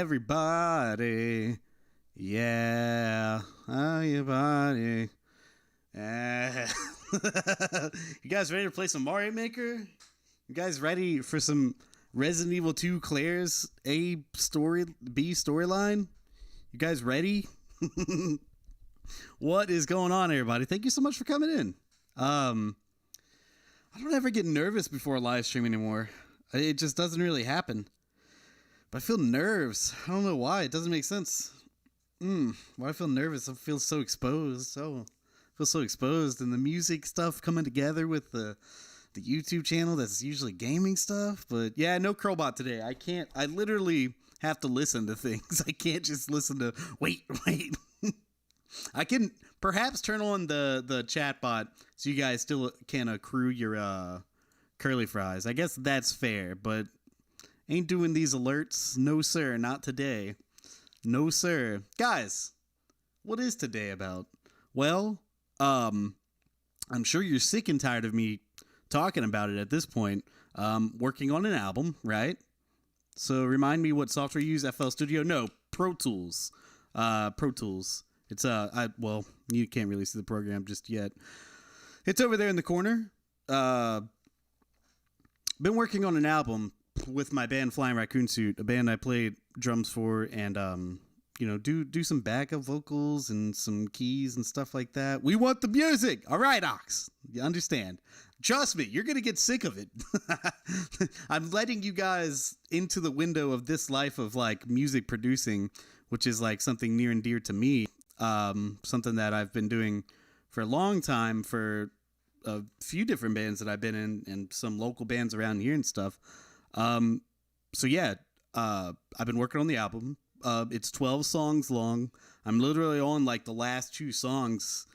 everybody. Yeah, how your body. You guys ready to play some Mario Maker? You guys ready for some Resident Evil 2 Claire's B storyline? You guys ready? What is going on, everybody? Thank you so much for coming in. I don't ever get nervous before a live stream anymore. It just doesn't really happen. But I feel nerves. I don't know why. It doesn't make sense. Why do I feel nervous? I feel so exposed. I feel so exposed. And the music stuff coming together with the YouTube channel that's usually gaming stuff. But yeah, no Curlbot today. I literally have to listen to things. I can't just listen to, wait. I can perhaps turn on the chat bot so you guys still can accrue your curly fries. I guess that's fair, but ain't doing these alerts. No, sir, not today. No, sir. Guys, what is today about? Well, I'm sure you're sick and tired of me talking about it at this point. Working on an album, right? So remind me what software you use. FL Studio? No, Pro Tools. Pro Tools. It's well, you can't really see the program just yet. It's over there in the corner. Been working on an album with my band Flying Raccoon Suit, a band I played drums for, and do some backup vocals and some keys and stuff like that. We want the music. All right, Ox. You understand. Trust me, you're going to get sick of it. I'm letting you guys into the window of this life of like music producing, which is like something near and dear to me. Something that I've been doing for a long time for a few different bands that I've been in and some local bands around here and stuff. So yeah, I've been working on the album. It's 12 songs long. I'm literally on like the last 2 songs.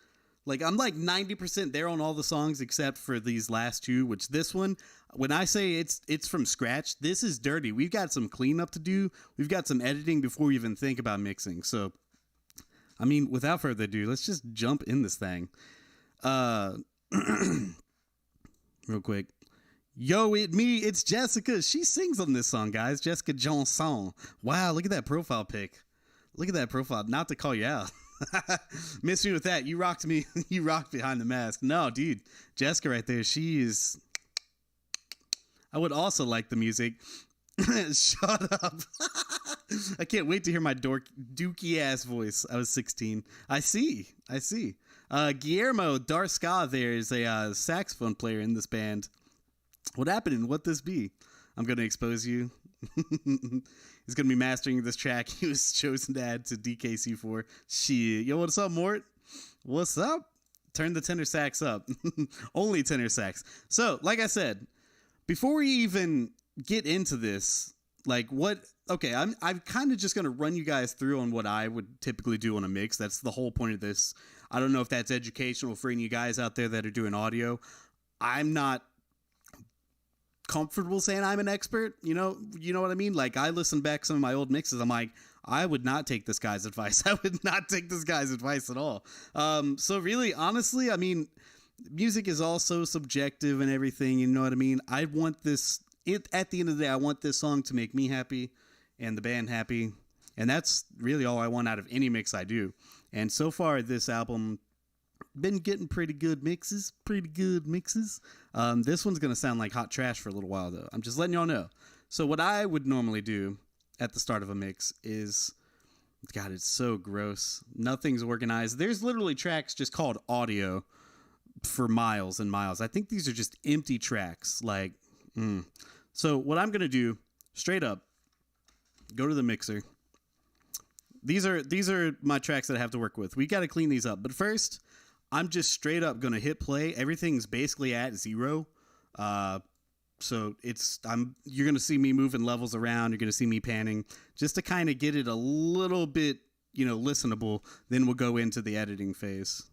Like I'm like 90% there on all the songs except for these last 2, which this one, when I say it's from scratch, this is dirty. We've got some cleanup to do. We've got some editing before we even think about mixing. So, I mean, without further ado, let's just jump in this thing. Real quick. Yo, it's Jessica. She sings on this song, guys. Jessica Johnson. Wow, look at that profile pic. Look at that profile. Not to call you out. Miss me with that. You rocked me. You rocked behind the mask. No, dude. Jessica right there. She is. I would also like the music. Shut up. I can't wait to hear my dookie ass voice. I was 16. I see. Guillermo Darska there is a saxophone player in this band. What happened and what this be? I'm going to expose you. He's going to be mastering this track he was chosen to add to DKC for. Shit. Yo, what's up, Mort? What's up? Turn the tenor sax up. Only tenor sax. So, like I said, before we even get into this, I'm kind of just going to run you guys through on what I would typically do on a mix. That's the whole point of this. I don't know if that's educational for any of you guys out there that are doing audio. I'm not comfortable saying I'm an expert. You know what I mean? Like I listen back some of my old mixes. I'm like, I would not take this guy's advice. I would not take this guy's advice at all. So really, honestly, I mean, music is all so subjective and everything. You know what I mean? I want this. At the end of the day, I want this song to make me happy and the band happy. And that's really all I want out of any mix I do. And so far, this album been getting pretty good mixes. This one's going to sound like hot trash for a little while, though. I'm just letting y'all know. So what I would normally do at the start of a mix is, God, it's so gross. Nothing's organized. There's literally tracks just called audio for miles and miles. I think these are just empty tracks. So what I'm going to do, straight up, go to the mixer. These are my tracks that I have to work with. We got to clean these up. But first, I'm just straight up going to hit play. Everything's basically at 0. So you're going to see me moving levels around. You're going to see me panning just to kind of get it a little bit, listenable. Then we'll go into the editing phase.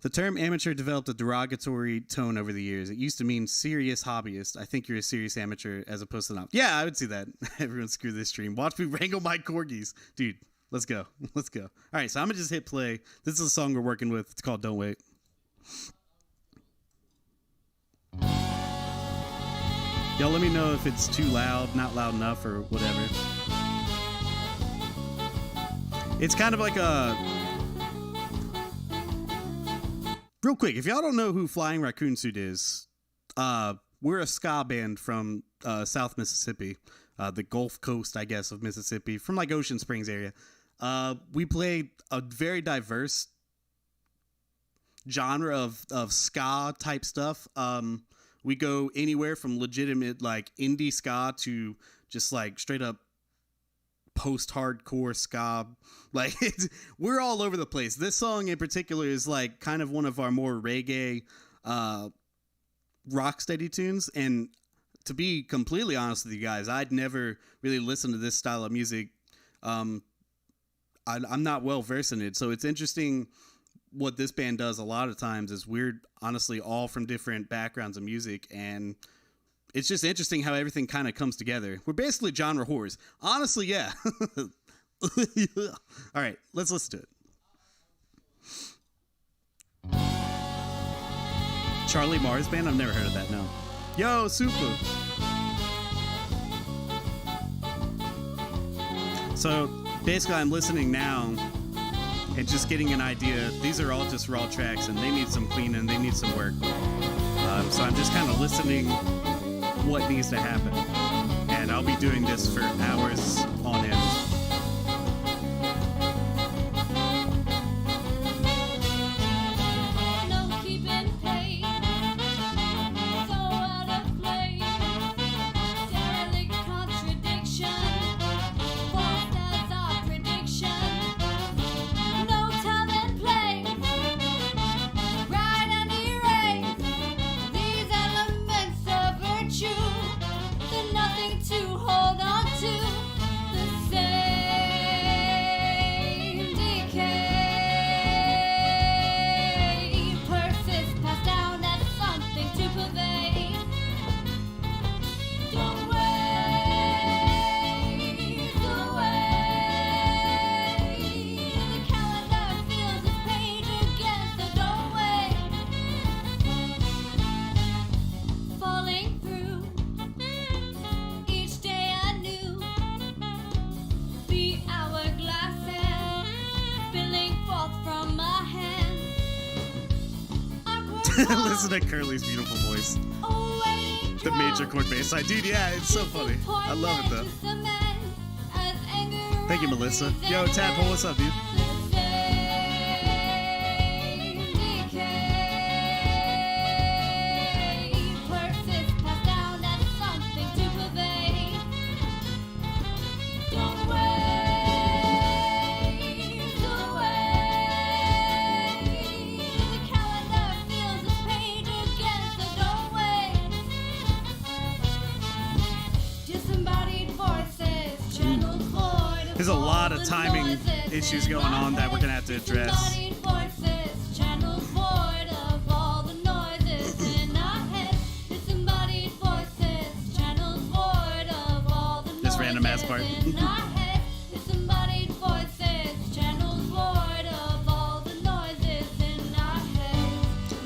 The term amateur developed a derogatory tone over the years. It used to mean serious hobbyist. I think you're a serious amateur as opposed to not. Yeah, I would see that. Everyone screw this stream. Watch me wrangle my corgis. Dude, let's go. All right, so I'm going to just hit play. This is a song we're working with. It's called Don't Wait. Y'all let me know if it's too loud, not loud enough, or whatever. It's kind of like a... Real quick, if y'all don't know who Flying Raccoon Suit is, we're a ska band from South Mississippi, the Gulf Coast, I guess, of Mississippi, from like Ocean Springs area. We play a very diverse genre of ska type stuff. We go anywhere from legitimate like indie ska to just like straight up post-hardcore ska. Like we're all over the place. This song in particular is like kind of one of our more reggae rock steady tunes, and to be completely honest with you guys, I'd never really listened to this style of music. I'm not well versed in it, so it's interesting. What this band does a lot of times is we're honestly all from different backgrounds of music, and it's just interesting how everything kind of comes together. We're basically genre whores. Honestly, yeah. All right, let's listen to it. Charlie Mars Band? I've never heard of that, no. Yo, super. So basically I'm listening now and just getting an idea. These are all just raw tracks, and they need some cleaning, they need some work. So I'm just kind of listening what needs to happen. And I'll be doing this for hours on end. Listen to Curly's beautiful voice. The major chord bass line. Dude, yeah, it's so funny. I love it, though. Thank you, Melissa. Yo, Tadpole, what's up, dude? There's a lot of timing issues going on that we're going to have to address. This random ass part.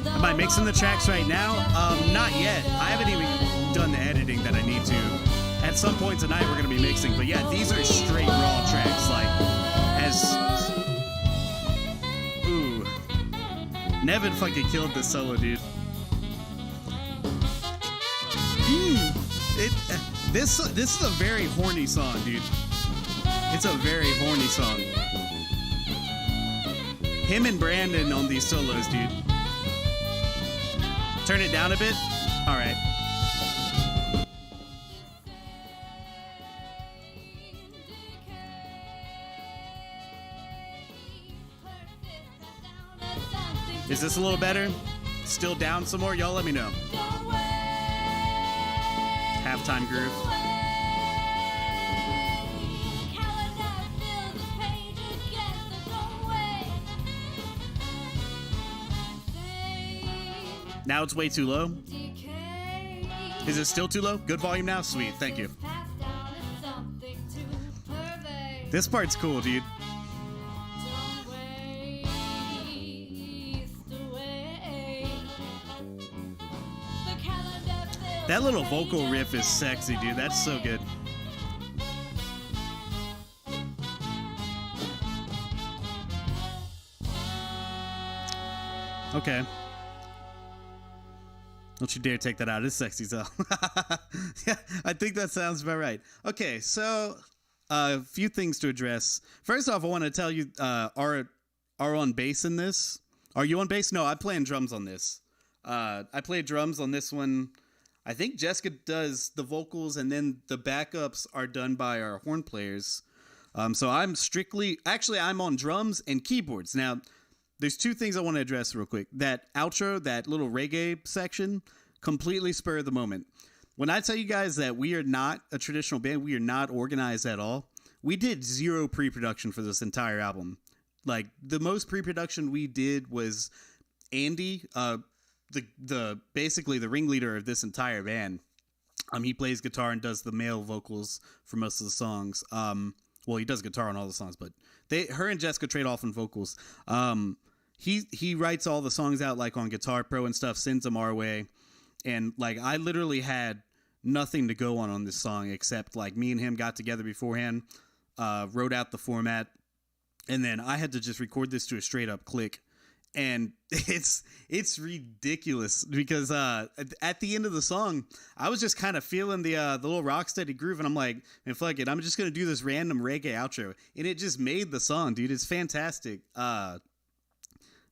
Am I mixing the tracks right now? Not yet. I haven't even done the editing that I need to. At some point tonight, we're going to be mixing. But yeah, these are straight raw tracks. Like, Ooh. Nevin fucking killed the solo, dude. This is a very horny song, dude. It's a very horny song. Him and Brandon on these solos, dude. Turn it down a bit. All right. Is this a little better? Still down some more? Y'all let me know. Halftime groove. Now it's way too low. Is it still too low? Good volume now? Sweet, thank you. This part's cool, dude. That little vocal riff is sexy, dude. That's so good. Okay. Don't you dare take that out. It's sexy as hell. Yeah, I think that sounds about right. Okay, so a few things to address. First off, I want to tell you, are on bass in this? Are you on bass? No, I play on drums on this. I play drums on this one. I think Jessica does the vocals, and then the backups are done by our horn players. So I'm I'm on drums and keyboards. Now, there's two things I want to address real quick. That outro, that little reggae section, completely spur of the moment. When I tell you guys that we are not a traditional band, we are not organized at all. We did zero pre-production for this entire album. Like, the most pre-production we did was Andy, basically the ringleader of this entire band. He plays guitar and does the male vocals for most of the songs. Well, he does guitar on all the songs, but her and Jessica trade off on vocals. He writes all the songs out like on Guitar Pro and stuff, sends them our way. And like, I literally had nothing to go on this song except like me and him got together beforehand, wrote out the format, and then I had to just record this to a straight up click. And it's ridiculous because at the end of the song, I was just kind of feeling the little rocksteady groove, and I'm like, man, fuck it, I'm just gonna do this random reggae outro, and it just made the song, dude. It's fantastic.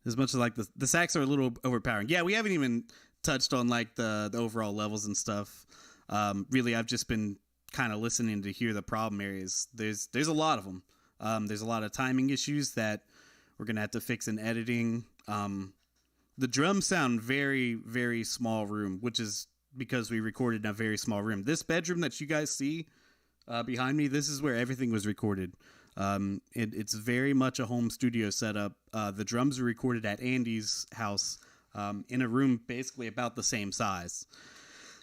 As much as like the sax are a little overpowering. Yeah, we haven't even touched on like the overall levels and stuff. Really, I've just been kind of listening to hear the problem areas. There's a lot of them. There's a lot of timing issues that we're gonna have to fix in editing. The drums sound very, very small room, which is because we recorded in a very small room. This bedroom that you guys see behind me, this is where everything was recorded. It's very much a home studio setup. The drums were recorded at Andy's house in a room basically about the same size.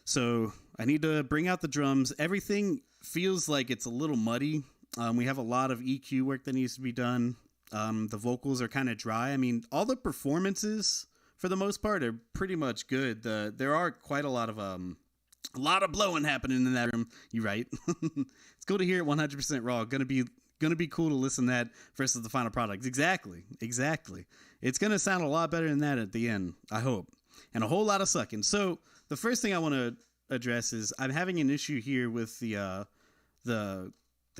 So I need to bring out the drums. Everything feels like it's a little muddy. We have a lot of EQ work that needs to be done. The vocals are kind of dry. I mean, all the performances for the most part are pretty much good. There are quite a lot of blowing happening in that room. You're right. It's cool to hear it 100% raw. Gonna be cool to listen to that versus the final product. Exactly. It's gonna sound a lot better than that at the end, I hope, and a whole lot of sucking. So the first thing I want to address is I'm having an issue here with the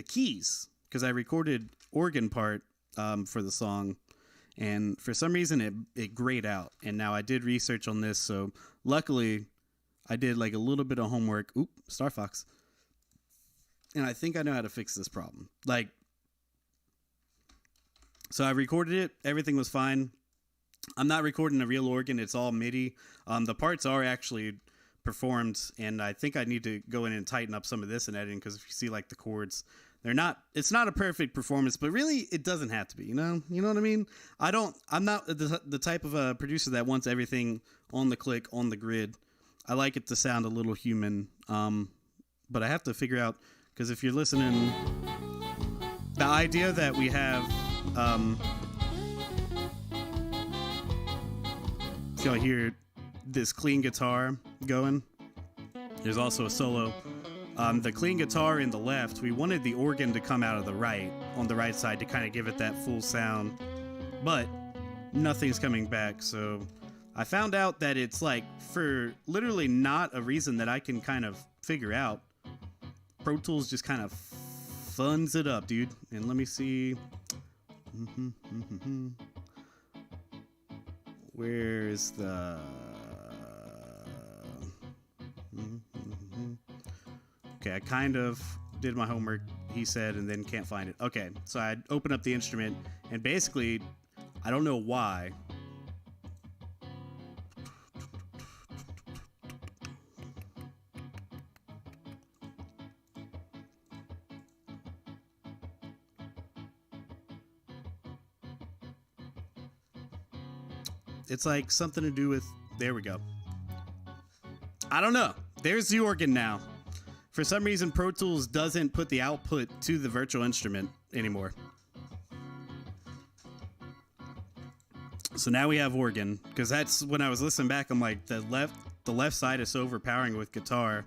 keys, because I recorded organ part for the song, and for some reason it grayed out. And now I did research on this, so luckily I did like a little bit of homework. Oop, Star Fox. And I think I know how to fix this problem. Like, so I recorded it, everything was fine. I'm not recording a real organ, it's all MIDI. The parts are actually performed, and I think I need to go in and tighten up some of this in editing, because if you see like the chords, it's not a perfect performance, but really it doesn't have to be, you know what I mean? I'm not the type of producer that wants everything on the click, on the grid. I like it to sound a little human. But I have to figure out, because if you're listening, the idea that we have, if y'all hear this clean guitar going, there's also a solo. The clean guitar in the left, we wanted the organ to come out of the right, on the right side, to kind of give it that full sound, but nothing's coming back. So I found out that it's like, for literally not a reason that I can kind of figure out, Pro Tools just kind of funds it up, dude. And let me see. Where's the... Okay, I kind of did my homework, he said, and then can't find it. Okay, so I opened up the instrument, and basically, I don't know why. It's like something to do with... There we go. I don't know. There's the organ now. For some reason, Pro Tools doesn't put the output to the virtual instrument anymore. So now we have organ, because that's when I was listening back, I'm like, the left side is so overpowering with guitar.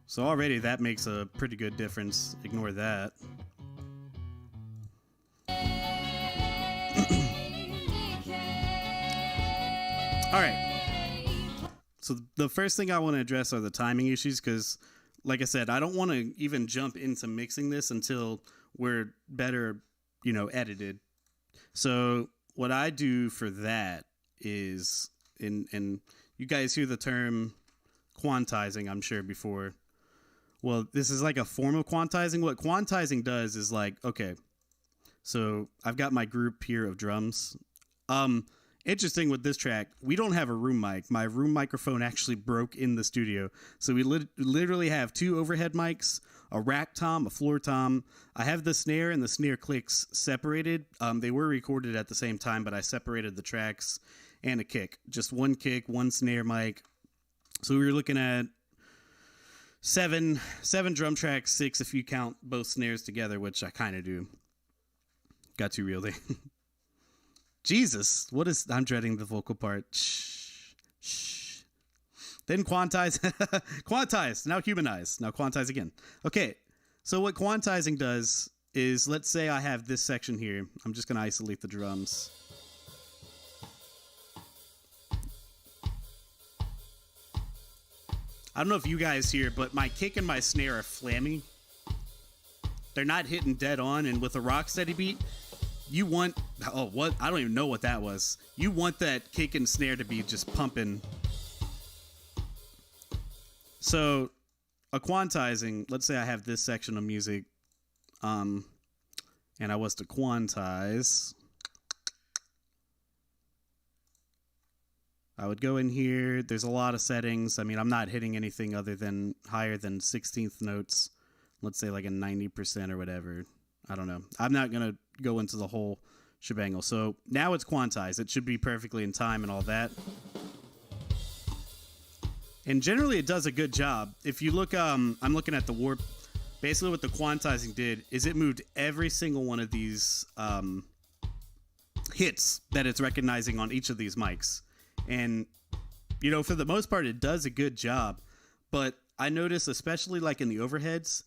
So already that makes a pretty good difference. Ignore that. All right. So the first thing I want to address are the timing issues because, like I said, I don't want to even jump into mixing this until we're better, edited. So what I do for that is, and you guys hear the term quantizing, I'm sure, before. Well, this is like a form of quantizing. What quantizing does is like, okay, so I've got my group here of drums. Interesting with this track, we don't have a room mic. My room microphone actually broke in the studio. So we literally have two overhead mics, a rack tom, a floor tom. I have the snare and the snare clicks separated. They were recorded at the same time, but I separated the tracks and a kick. Just one kick, one snare mic. So we were looking at seven drum tracks, 6 if you count both snares together, which I kind of do. Got too real there. Jesus, I'm dreading the vocal part. Shh. Then quantize, quantize, now humanize, now quantize again. Okay, so what quantizing does is, let's say I have this section here. I'm just going to isolate the drums. I don't know if you guys hear, but my kick and my snare are flammy. They're not hitting dead on, and with a rock steady beat, you want, what? I don't even know what that was. You want that kick and snare to be just pumping. So, a quantizing, let's say I have this section of music, and I was to quantize. I would go in here. There's a lot of settings. I mean, I'm not hitting anything other than higher than 16th notes. Let's say like a 90% or whatever. I don't know. I'm not going to go into the whole shebangle. So now it's quantized. It should be perfectly in time and all that. And generally it does a good job. If you look, I'm looking at the warp. Basically what the quantizing did is it moved every single one of these hits that it's recognizing on each of these mics. And, for the most part, it does a good job. But I notice, especially like in the overheads,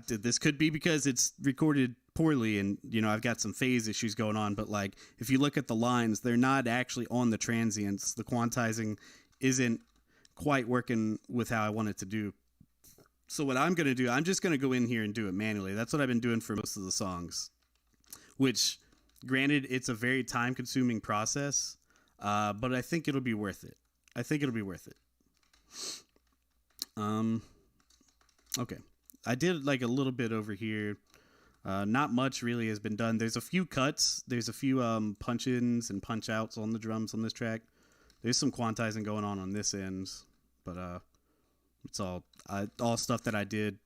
this could be because it's recorded poorly and, I've got some phase issues going on. But like, if you look at the lines, they're not actually on the transients. The quantizing isn't quite working with how I want it to do. So what I'm going to do, I'm just going to go in here and do it manually. That's what I've been doing for most of the songs, which, granted, it's a very time-consuming process, but I think it'll be worth it. Okay. I did like a little bit over here. Not much really has been done. There's a few cuts. There's a few punch-ins and punch-outs on the drums on this track. There's some quantizing going on this end, but it's all stuff that I did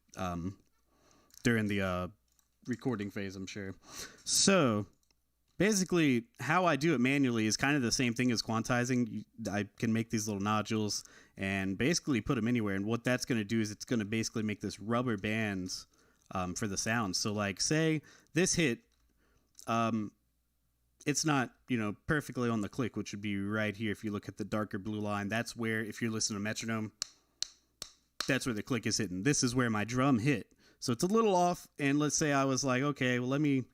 during the recording phase, I'm sure. So basically, how I do it manually is kind of the same thing as quantizing. I can make these little nodules and basically put them anywhere. And what that's going to do is it's going to basically make this rubber bands for the sound. So like, say this hit, it's not, perfectly on the click, which would be right here. If you look at the darker blue line, that's where, if you're listening to metronome, that's where the click is hitting. This is where my drum hit. So it's a little off. And let's say I was like, okay, well, let me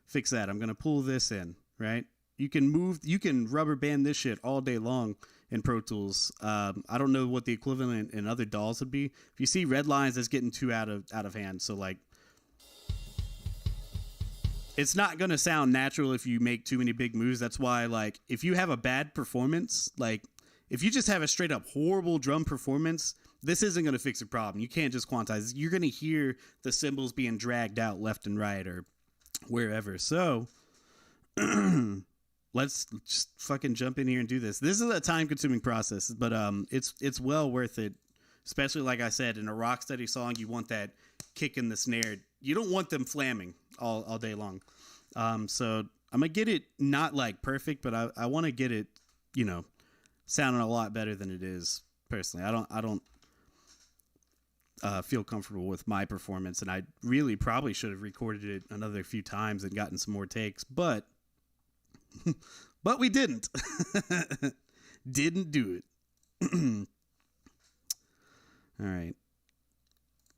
fix that. I'm going to pull this in, right? You can rubber band this shit all day long in Pro Tools. I don't know what the equivalent in other DAWs would be. If you see red lines, that's getting too out of hand. So like, it's not going to sound natural if you make too many big moves. That's why, like, if you have a bad performance, like if you just have a straight up horrible drum performance, this isn't going to fix your problem. You can't just quantize. You're going to hear the cymbals being dragged out left and right or wherever. So let's just fucking jump in here and do this. This is a time-consuming process, but it's well worth it. Especially, like I said, in a rock steady song, you want that kick in the snare. You don't want them flamming all day long. So I'm gonna get it not like perfect, but I want to get it, sounding a lot better than it is. Personally, I don't feel comfortable with my performance, and I really probably should have recorded it another few times and gotten some more takes, but we didn't. Didn't do it. All right.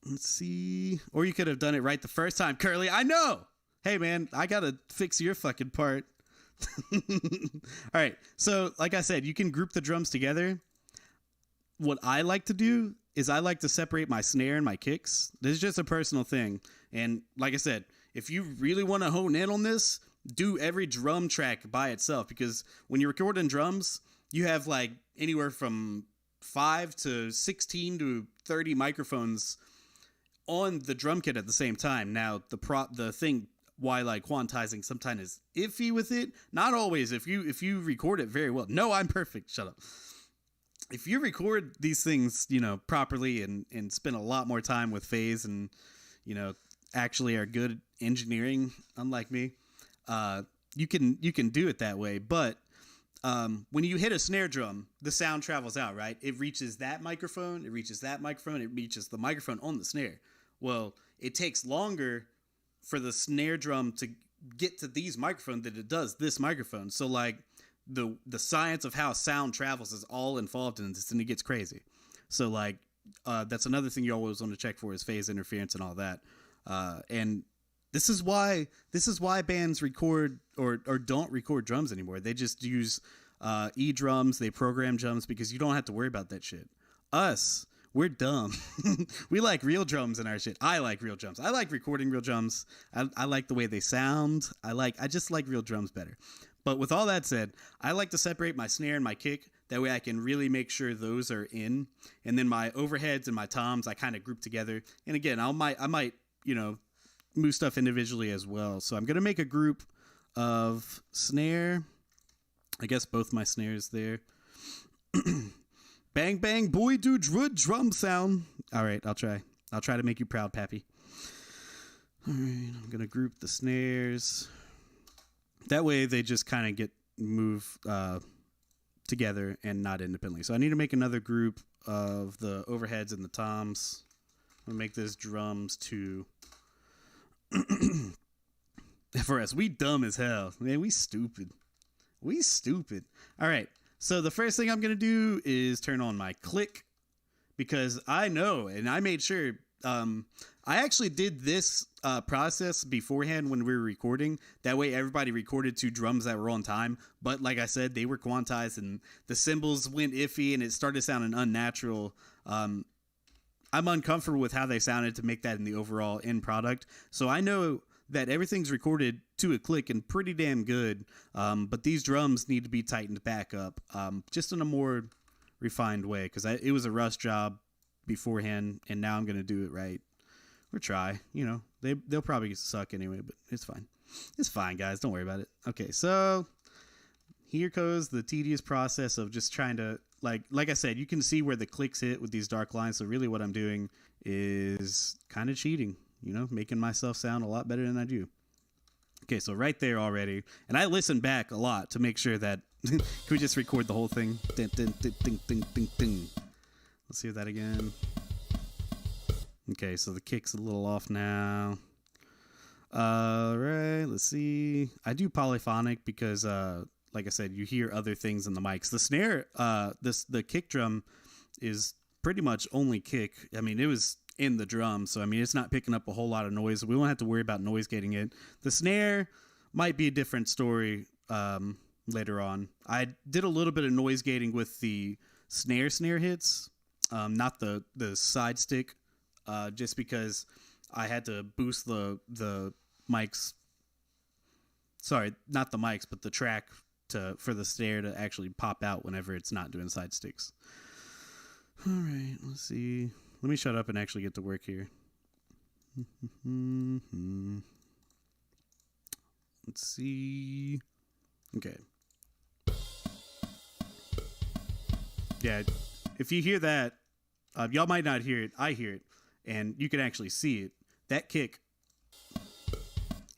Let's see. Or you could have done it right the first time, Curly. I know. Hey, man, I got to fix your fucking part. All right. So, like I said, you can group the drums together. What I like to do is I like to separate my snare and my kicks. This is just a personal thing. And like I said, if you really want to hone in on this, do every drum track by itself, because when you're recording drums, you have like anywhere from 5 to 16 to 30 microphones on the drum kit at the same time. Now, the thing why like quantizing sometimes is iffy with it, not always. If you record it very well, no, I'm perfect. Shut up. If you record these things, properly and spend a lot more time with phase and, actually are good at engineering, unlike me, you can do it that way. But when you hit a snare drum, the sound travels out, right? It reaches that microphone, it reaches the microphone on the snare. Well, it takes longer for the snare drum to get to these microphones than it does this microphone. So like the science of how sound travels is all involved in this, and it gets crazy. So like that's another thing you always want to check for is phase interference and all that. And this is why bands record or don't record drums anymore. They just use E drums, they program drums, because you don't have to worry about that shit. Us, we're dumb. We like real drums in our shit. I like real drums. I like recording real drums. I like the way they sound. I just like real drums better. But with all that said, I like to separate my snare and my kick. That way I can really make sure those are in. And then my overheads and my toms, I kind of group together. And again, I might, move stuff individually as well. So I'm going to make a group of snare. I guess both my snares there. Bang, bang, boy, do drum sound. All right, I'll try. I'll try to make you proud, Pappy. All right, I'm going to group the snares. That way they just kind of get move together and not independently. So I need to make another group of the overheads and the toms. I'm going to make this drums too. For us, we dumb as hell. Man, we stupid. All right. So the first thing I'm going to do is turn on my click, because I know, and I made sure, I actually did this process beforehand when we were recording. That way everybody recorded to drums that were on time. But like I said, they were quantized and the cymbals went iffy and it started sounding unnatural. I'm uncomfortable with how they sounded to make that in the overall end product. So I know that everything's recorded to a click and pretty damn good. But these drums need to be tightened back up, just in a more refined way, because it was a rush job beforehand, and now I'm going to do it right. Or try, they'll probably suck anyway, but it's fine. It's fine, guys. Don't worry about it. Okay, so here goes the tedious process of just trying to, like I said, you can see where the clicks hit with these dark lines. So really what I'm doing is kind of cheating, making myself sound a lot better than I do. Okay, so right there already. And I listen back a lot to make sure that, can we just record the whole thing? Ding, ding, ding, ding, ding, ding, ding. Let's hear that again. Okay, so the kick's a little off now. All right, let's see. I do polyphonic because, like I said, you hear other things in the mics. The snare, the kick drum is pretty much only kick. I mean, it was in the drum, so I mean, it's not picking up a whole lot of noise. We won't have to worry about noise gating it. The snare might be a different story later on. I did a little bit of noise gating with the snare hits, not the side stick, just because I had to boost the mics. Sorry, not the mics, but the track for the snare to actually pop out whenever it's not doing side sticks. All right, let's see. Let me shut up and actually get to work here. Let's see. Okay. Yeah, if you hear that, y'all might not hear it. I hear it, and you can actually see it. That kick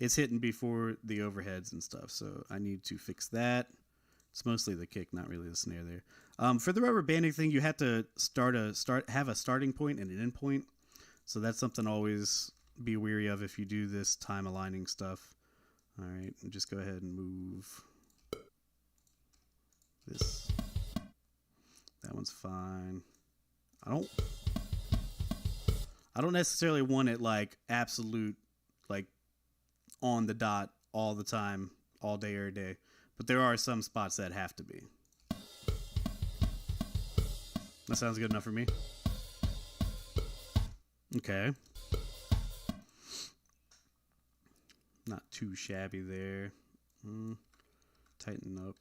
is hitting before the overheads and stuff, so I need to fix that. It's mostly the kick, not really the snare there. For the rubber banding thing, you have to have a starting point and an end point. So that's something to always be wary of if you do this time aligning stuff. All right, and just go ahead and move this. That one's fine. I don't necessarily want it like absolute, like on the dot all the time, all day, every day. but there are some spots that have to be. That sounds good enough for me. Okay. Not too shabby there. Tighten up.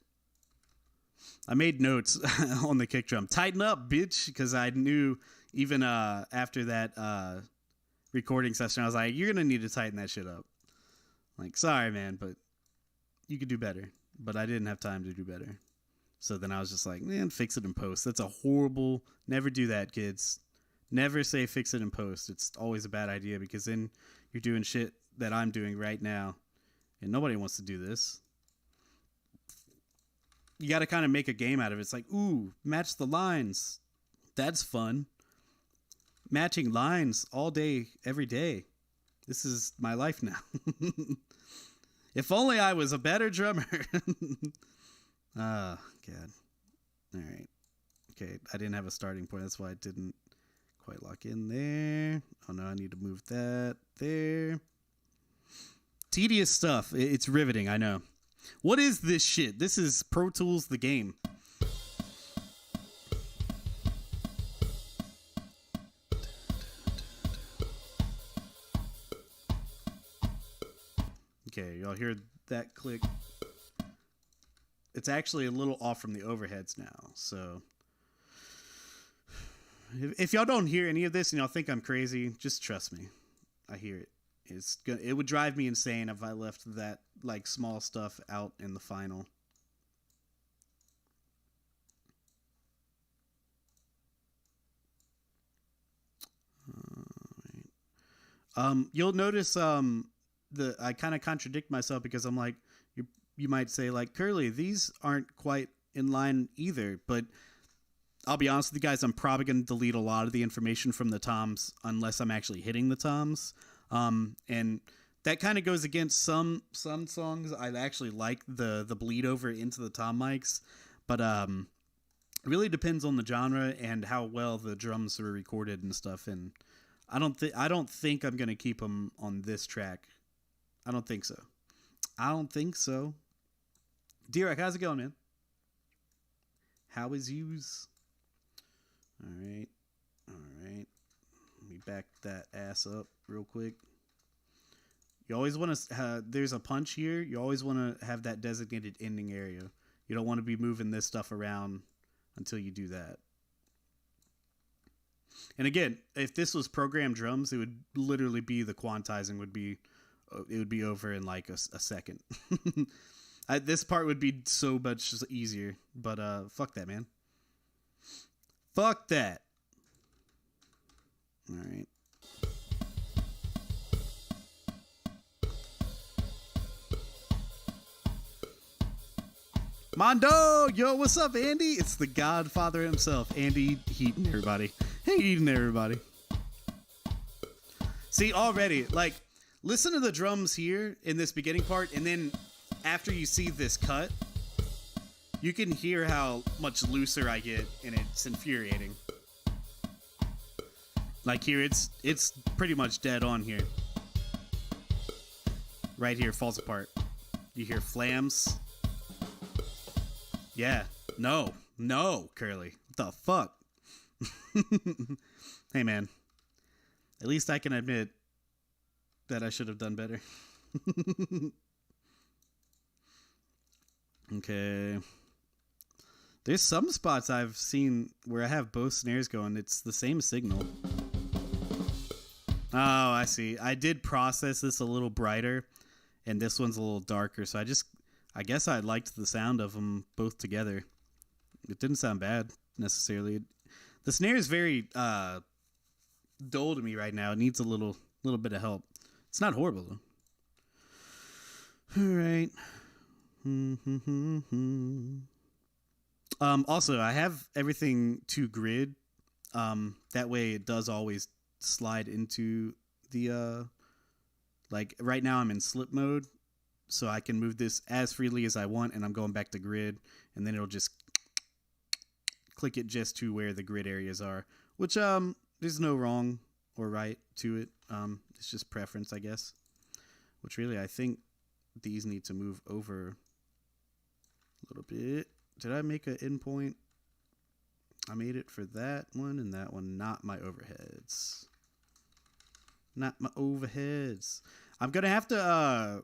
I made notes on the kick drum. Tighten up, bitch, because I knew even after that recording session, I was like, you're going to need to tighten that shit up. Like, sorry, man, but you could do better. But I didn't have time to do better. So then I was just like, man, fix it in post. That's a horrible... Never do that, kids. Never say fix it in post. It's always a bad idea because then you're doing shit that I'm doing right now. And nobody wants to do this. You got to kind of make a game out of it. It's like, ooh, match the lines. That's fun. Matching lines all day, every day. This is my life now. If only I was a better drummer. Oh, God. All right. Okay, I didn't have a starting point. That's why I didn't quite lock in there. Oh, no, I need to move that there. Tedious stuff. It's riveting, I know. What is this shit? This is Pro Tools, the game. Okay, y'all hear that click? It's actually a little off from the overheads now, so... If y'all don't hear any of this and y'all think I'm crazy, just trust me. I hear it. It would drive me insane if I left that like small stuff out in the final. You'll notice I kind of contradict myself because I'm like you might say like, Curly, these aren't quite in line either, but I'll be honest with you guys, I'm probably going to delete a lot of the information from the toms unless I'm actually hitting the toms. And that kind of goes against some songs. I actually like the bleed over into the tom mics, but it really depends on the genre and how well the drums are recorded and stuff. And I don't think I'm going to keep them on this track. I don't think so. Derek, how's it going, man? How is yous? All right. Let me back that ass up real quick. You always want to, there's a punch here. You always want to have that designated ending area. You don't want to be moving this stuff around until you do that. And again, if this was programmed drums, it would literally be the quantizing would be over in like a second. This part would be so much easier, but fuck that, man. Fuck that. All right. Mondo! Yo, what's up, Andy? It's the Godfather himself, Andy Heaton, everybody. Hey, Heaton, everybody. See, already, like, listen to the drums here in this beginning part, and then after you see this cut, you can hear how much looser I get, and it's infuriating. Like here, it's pretty much dead on here. Right here, falls apart. You hear flams. Yeah. No, Curly. What the fuck? Hey, man. At least I can admit that I should have done better. Okay. There's some spots I've seen where I have both snares going. It's the same signal. Oh, I see. I did process this a little brighter, and this one's a little darker. So I guess I liked the sound of them both together. It didn't sound bad necessarily. The snare is very dull to me right now. It needs a little bit of help. It's not horrible though. All right. Also, I have everything to grid. That way it does always slide into the like right now I'm in slip mode, so I can move this as freely as I want, and I'm going back to grid, and then it'll just click it just to where the grid areas are, which there's no wrong or right to it. It's just preference, I guess, which really I think these need to move over A little bit. Did I make an endpoint? I made it for that one and that one, not my overheads. Not my overheads. I'm going to have to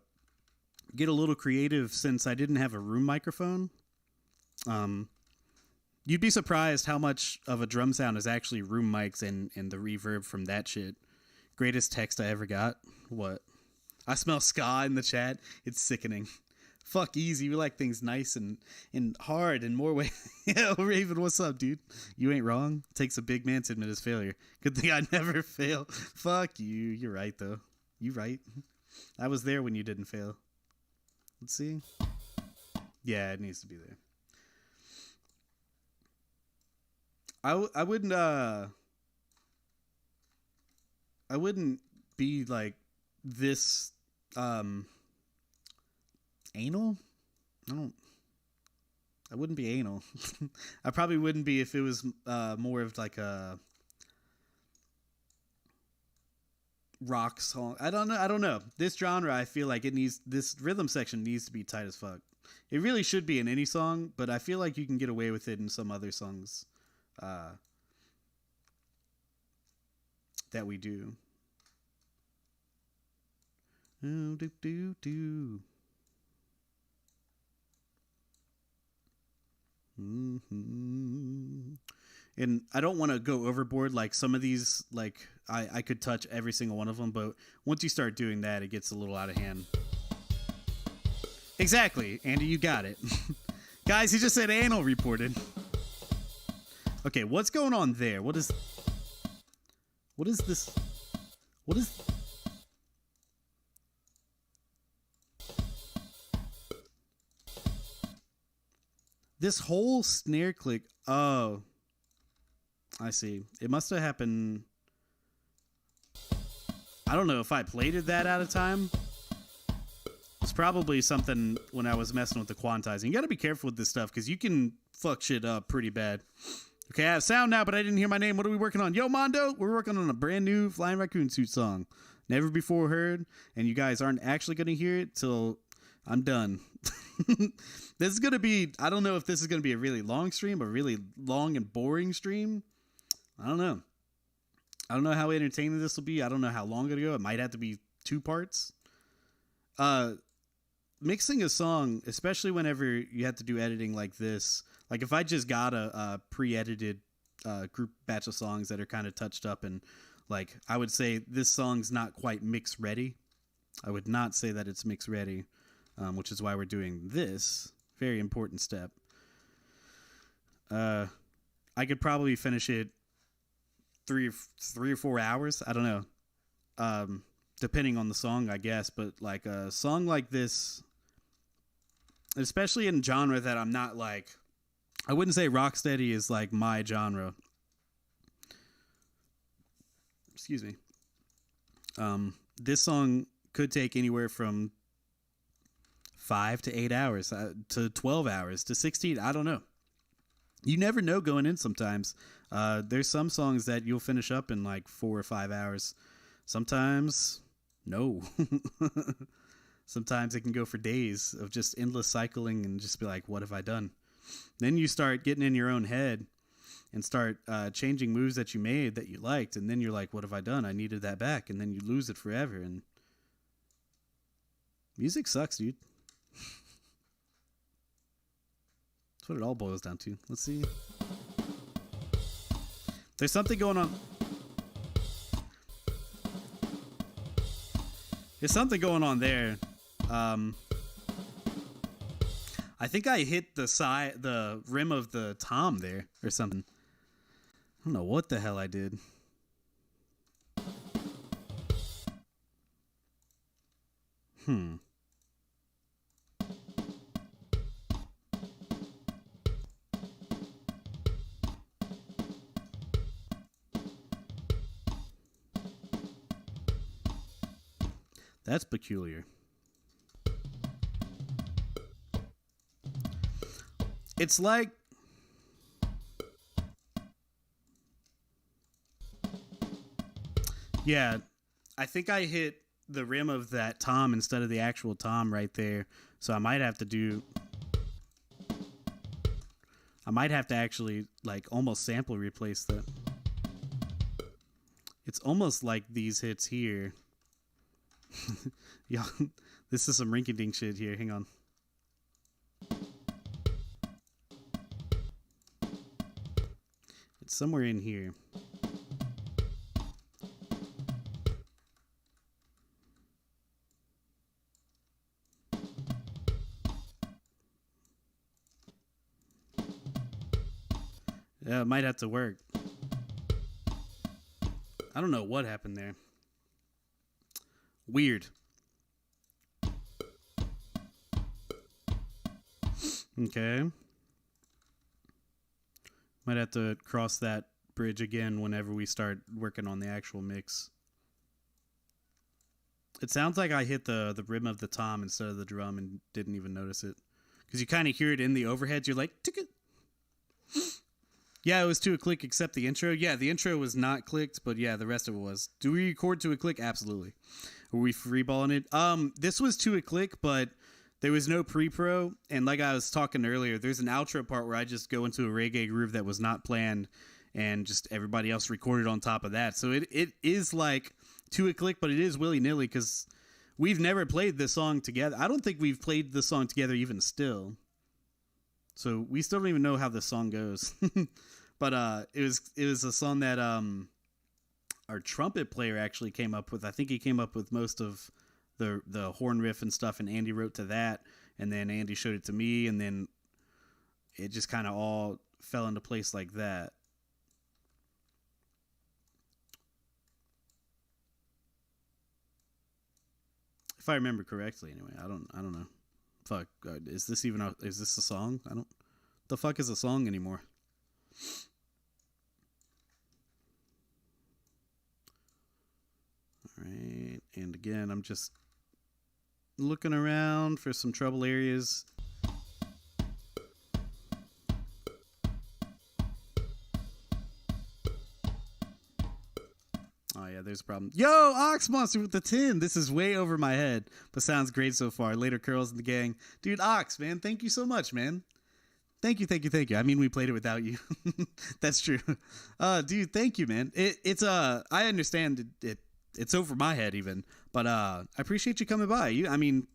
get a little creative since I didn't have a room microphone. You'd be surprised how much of a drum sound is actually room mics and the reverb from that shit. Greatest text I ever got. What? I smell ska in the chat. It's sickening. Fuck easy. We like things nice and hard and more way. Yeah, Raven, what's up, dude? You ain't wrong. It takes a big man to admit his failure. Good thing I never fail. Fuck you. You're right, though. You right. I was there when you didn't fail. Let's see. Yeah, it needs to be there. I wouldn't be like this anal. I wouldn't be anal. I probably wouldn't be if it was more of like a rock song. I don't know. This genre, I feel like this rhythm section needs to be tight as fuck. It really should be in any song, but I feel like you can get away with it in some other songs that we do. Do. Mm-hmm. And I don't want to go overboard. Like some of these, like I could touch every single one of them, but once you start doing that, it gets a little out of hand. Exactly, Andy, you got it. Guys, he just said anal reported. Okay, what's going on there? What is this? What is... This whole snare click... Oh. I see. It must have happened... I don't know if I played it that out of time. It's probably something when I was messing with the quantizing. You got to be careful with this stuff because you can fuck shit up pretty bad. Okay, I have sound now, but I didn't hear my name. What are we working on? Yo, Mondo, we're working on a brand new Flying Raccoon Suit song. Never before heard, and you guys aren't actually going to hear it till I'm done. This is going to be, I don't know if this is going to be a really long stream, or really long and boring stream. I don't know. I don't know how entertaining this will be. I don't know how long it'll go. It might have to be 2 parts. Mixing a song, especially whenever you have to do editing like this, like if I just got a pre-edited group batch of songs that are kind of touched up and like, I would say this song's not quite mix ready. I would not say that it's mix ready, which is why we're doing this very important step. I could probably finish it 3 or 4 hours. I don't know. Depending on the song, I guess, but like a song like this, especially in genre that I'm not like, I wouldn't say rocksteady is like my genre. Excuse me. This song could take anywhere from 5 to 8 hours to 12 hours to 16. I don't know. You never know going in sometimes. There's some songs that you'll finish up in like 4 or 5 hours. Sometimes, no. Sometimes it can go for days of just endless cycling and just be like, what have I done? Then you start getting in your own head and start changing moves that you made that you liked. And then you're like, what have I done? I needed that back. And then you lose it forever. And music sucks, dude. That's what it all boils down to. Let's see. There's something going on. There's something going on there. I think I hit the rim of the tom there or something. I don't know what the hell I did. That's peculiar. It's like... Yeah, I think I hit the rim of that tom instead of the actual tom right there. So I might have to do... I might have to actually like almost sample replace that. It's almost like these hits here. Y'all, this is some rinky-dink shit here. Hang on. It's somewhere in here. Yeah, it might have to work. I don't know what happened there. Weird. Okay. Might have to cross that bridge again whenever we start working on the actual mix. It sounds like I hit the rim of the tom instead of the drum and didn't even notice it. Because you kind of hear it in the overheads. You're like, tick it. Yeah, it was to a click except the intro. Yeah, the intro was not clicked, but yeah, the rest of it was. Do we record to a click? Absolutely. Were we freeballing it? This was to a click, but there was no pre-pro. And like I was talking earlier, there's an outro part where I just go into a reggae groove that was not planned and just everybody else recorded on top of that. So it is like to a click, but it is willy-nilly because we've never played this song together. I don't think we've played this song together even still. So we still don't even know how this song goes. But it was a song that our trumpet player actually came up with. I think he came up with most of the horn riff and stuff, and Andy wrote to that, and then Andy showed it to me, and then it just kind of all fell into place like that. If I remember correctly, anyway. I don't know. Fuck, is this a song? The fuck is a song anymore? All right, and again, I'm just looking around for some trouble areas. Oh yeah, there's a problem. Yo, Ox Monster with the 10. This is way over my head, but sounds great so far. Later, Curls and the gang. Dude, Ox, man, thank you so much, man. Thank you. I mean, we played it without you. That's true. Dude, thank you, man. It's I understand it's over my head even, but I appreciate you coming by. I mean,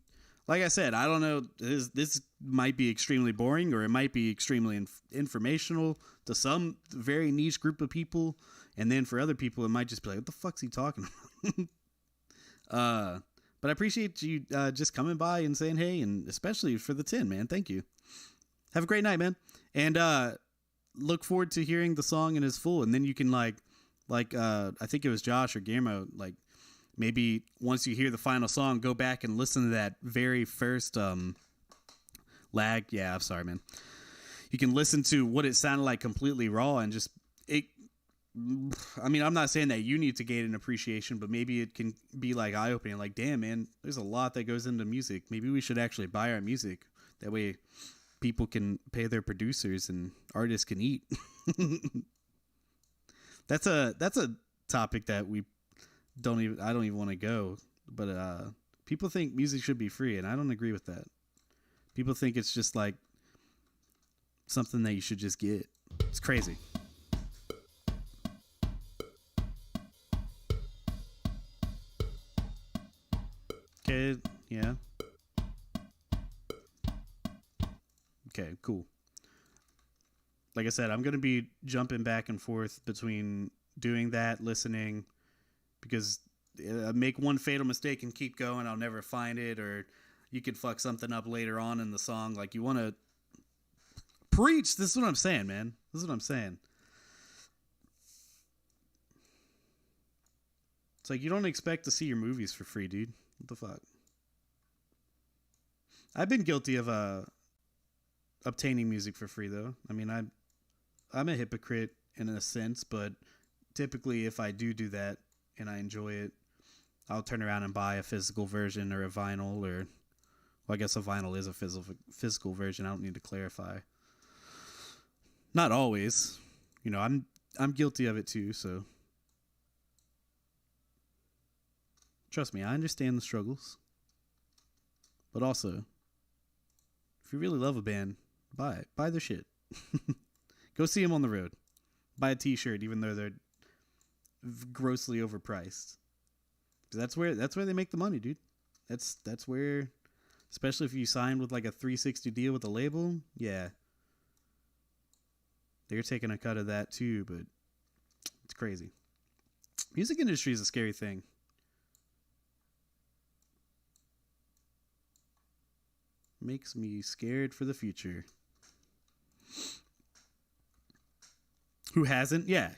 like I said, I don't know. This might be extremely boring, or it might be extremely informational to some very niche group of people, and then for other people, it might just be like, "What the fuck's he talking about?" But I appreciate you just coming by and saying hey, and especially for the 10, man. Thank you. Have a great night, man, and look forward to hearing the song in its full, and then you can like I think it was Josh or Guillermo, like maybe once you hear the final song, go back and listen to that very first lag. Yeah, I'm sorry, man. You can listen to what it sounded like completely raw and just it. I mean, I'm not saying that you need to gain an appreciation, but maybe it can be like eye-opening. Like, damn, man, there's a lot that goes into music. Maybe we should actually buy our music. That way people can pay their producers and artists can eat. That's a topic that I don't even want to go, but people think music should be free, and I don't agree with that. People think it's just like something that you should just get. It's crazy. Okay, yeah. Okay, cool. Like I said, I'm going to be jumping back and forth between doing that, listening, because I make one fatal mistake and keep going, I'll never find it, or you could fuck something up later on in the song. Like, you want to preach. This is what I'm saying, man. This is what I'm saying. It's like, you don't expect to see your movies for free, dude. What the fuck? I've been guilty of obtaining music for free, though. I mean, I'm a hypocrite in a sense, but typically if I do that and I enjoy it, I'll turn around and buy a physical version or a vinyl, or, well, I guess a vinyl is a physical version. I don't need to clarify. Not always. You know, I'm guilty of it too, so trust me, I understand the struggles. But also, if you really love a band, buy it. Buy their shit. Go see them on the road. Buy a T-shirt, even though they're grossly overpriced. That's where they make the money, dude. That's where, especially if you sign with like a 360 deal with a label, yeah, they're taking a cut of that too. But it's crazy. Music industry is a scary thing. Makes me scared for the future. Who hasn't? Yeah,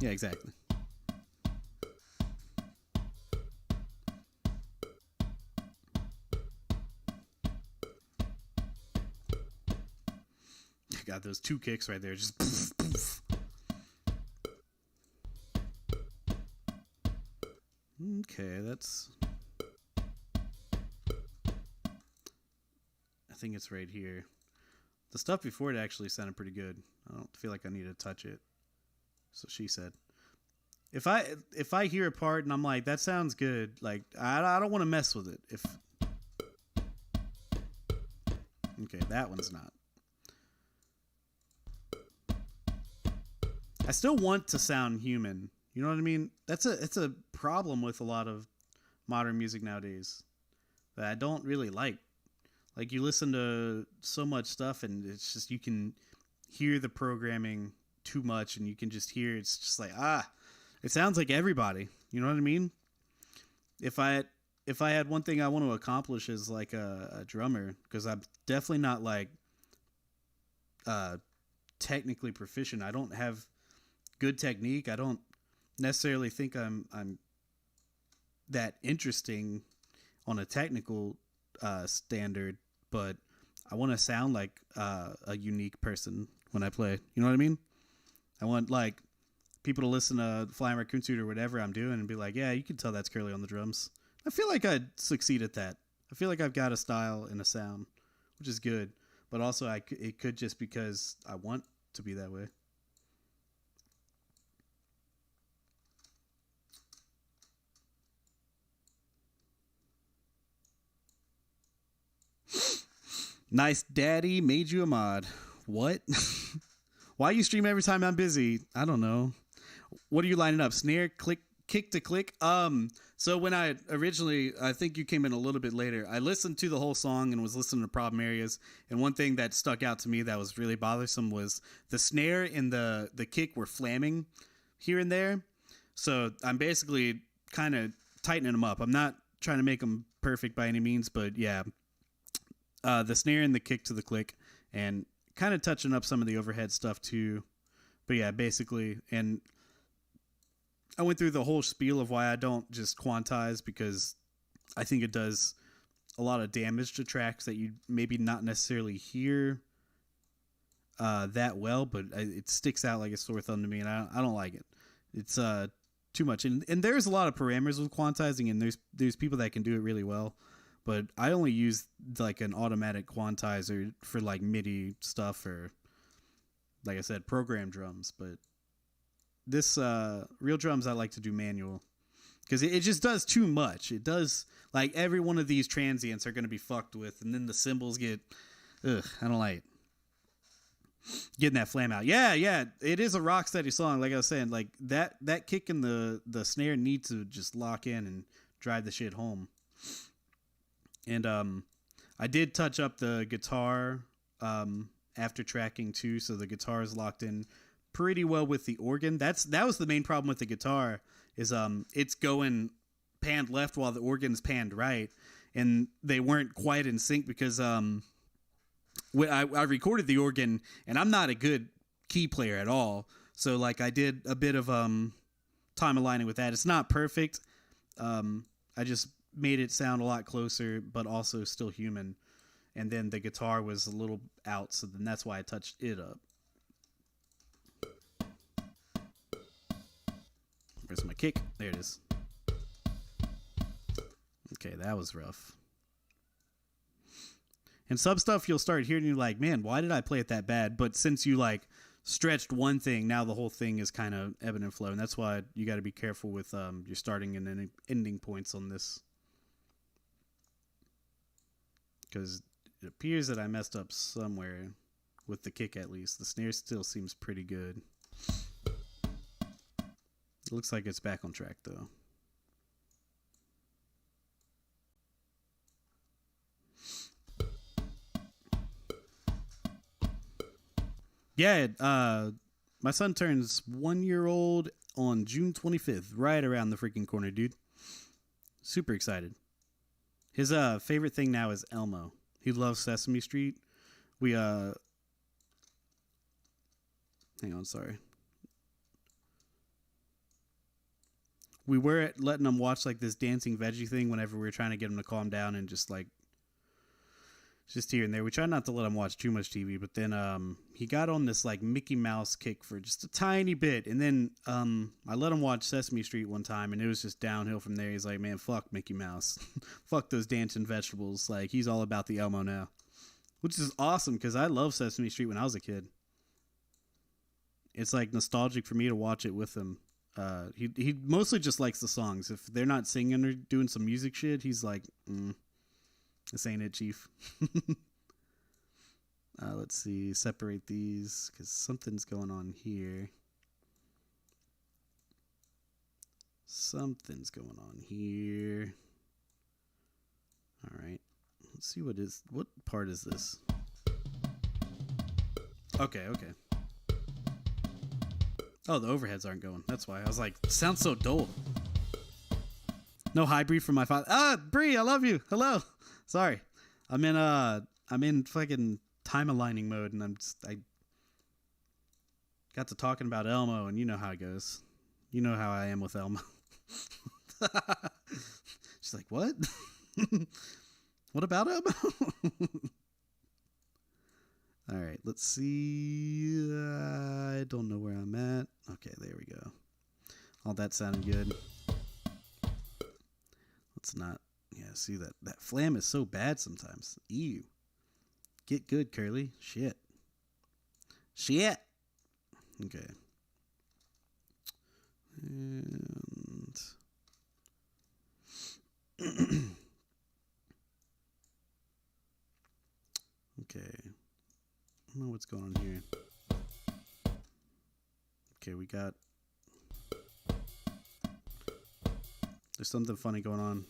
exactly. Got those two kicks right there. Just poof, poof. Okay, that's... I think it's right here. The stuff before it actually sounded pretty good. I don't feel like I need to touch it. So she said. If I hear a part and I'm like, that sounds good, like, I don't want to mess with it. Okay, that one's not. I still want to sound human. You know what I mean? It's a problem with a lot of modern music nowadays that I don't really like. Like, you listen to so much stuff and it's just, you can hear the programming too much and you can just hear, it's just like, it sounds like everybody. You know what I mean? If I had one thing I want to accomplish as like a drummer, because I'm definitely not like technically proficient. I don't have good technique. I don't necessarily think I'm that interesting on a technical standard, but I want to sound like a unique person when I play. You know what I mean? I want like people to listen to Flying Raccoon Suit or whatever I'm doing and be like, yeah, you can tell that's Curly on the drums. I feel like I'd succeed at that. I feel like I've got a style and a sound, which is good, but also it could just because I want to be that way. Nice daddy made you a mod. What? Why you stream every time I'm busy? I don't know. What are you lining up? Snare, click, kick to click? So when I think you came in a little bit later, I listened to the whole song and was listening to problem areas. And one thing that stuck out to me that was really bothersome was the snare and the kick were flamming here and there. So I'm basically kind of tightening them up. I'm not trying to make them perfect by any means, but yeah. The snare and the kick to the click, and kind of touching up some of the overhead stuff too. But yeah, basically, and I went through the whole spiel of why I don't just quantize, because I think it does a lot of damage to tracks that you maybe not necessarily hear that well, but it sticks out like a sore thumb to me, and I don't like it. It's too much, and there's a lot of parameters with quantizing, and there's people that can do it really well. But I only use like an automatic quantizer for like MIDI stuff or, like I said, program drums. But this real drums I like to do manual because it just does too much. It does, like, every one of these transients are going to be fucked with, and then the cymbals get, I don't like it. Getting that flam out. Yeah, it is a rock steady song. Like I was saying, like that kick and the snare need to just lock in and drive the shit home. And I did touch up the guitar after tracking too, so the guitar is locked in pretty well with the organ. That was the main problem with the guitar, is it's going panned left while the organ's panned right, and they weren't quite in sync because when I recorded the organ, and I'm not a good key player at all, so like I did a bit of time aligning with that. It's not perfect. I just made it sound a lot closer, but also still human. And then the guitar was a little out, so then that's why I touched it up. Where's my kick? There it is. Okay, that was rough. And some stuff you'll start hearing, you're like, man, why did I play it that bad? But since you like stretched one thing, now the whole thing is kind of ebb and flow. And that's why you got to be careful with your starting and ending points on this. Because it appears that I messed up somewhere. with the kick at least. The snare still seems pretty good. It looks like it's back on track though. Yeah, my son turns 1 year old on June 25th, right around the freaking corner, dude. Super excited. His favorite thing now is Elmo. He loves Sesame Street. We hang on, sorry. We were letting him watch like this dancing veggie thing whenever we were trying to get him to calm down and just here and there. We tried not to let him watch too much TV, but then he got on this like Mickey Mouse kick for just a tiny bit, and then I let him watch Sesame Street one time, and it was just downhill from there. He's like, man, fuck Mickey Mouse. Fuck those dancing vegetables. Like, he's all about the Elmo now, which is awesome because I loved Sesame Street when I was a kid. It's like nostalgic for me to watch it with him. He mostly just likes the songs. If they're not singing or doing some music shit, he's like, this ain't it, Chief. Let's see. Separate these because something's going on here. Something's going on here. All right. Let's see what part is this? Okay. Oh, the overheads aren't going. That's why. I was like, sounds so dull. No hi, Bree, from my father. Ah, Bree, I love you. Hello. Sorry. I'm in fucking time aligning mode, and I got to talking about Elmo, and you know how it goes. You know how I am with Elmo. She's like, what? What about Elmo? All right, let's see. I don't know where I'm at. Okay, there we go. All that sounded good. Let's not. Yeah, see that flam is so bad sometimes. Ew. Get good, Curly. Shit. Okay. And okay. I don't know what's going on here. Okay, we got. There's something funny going on.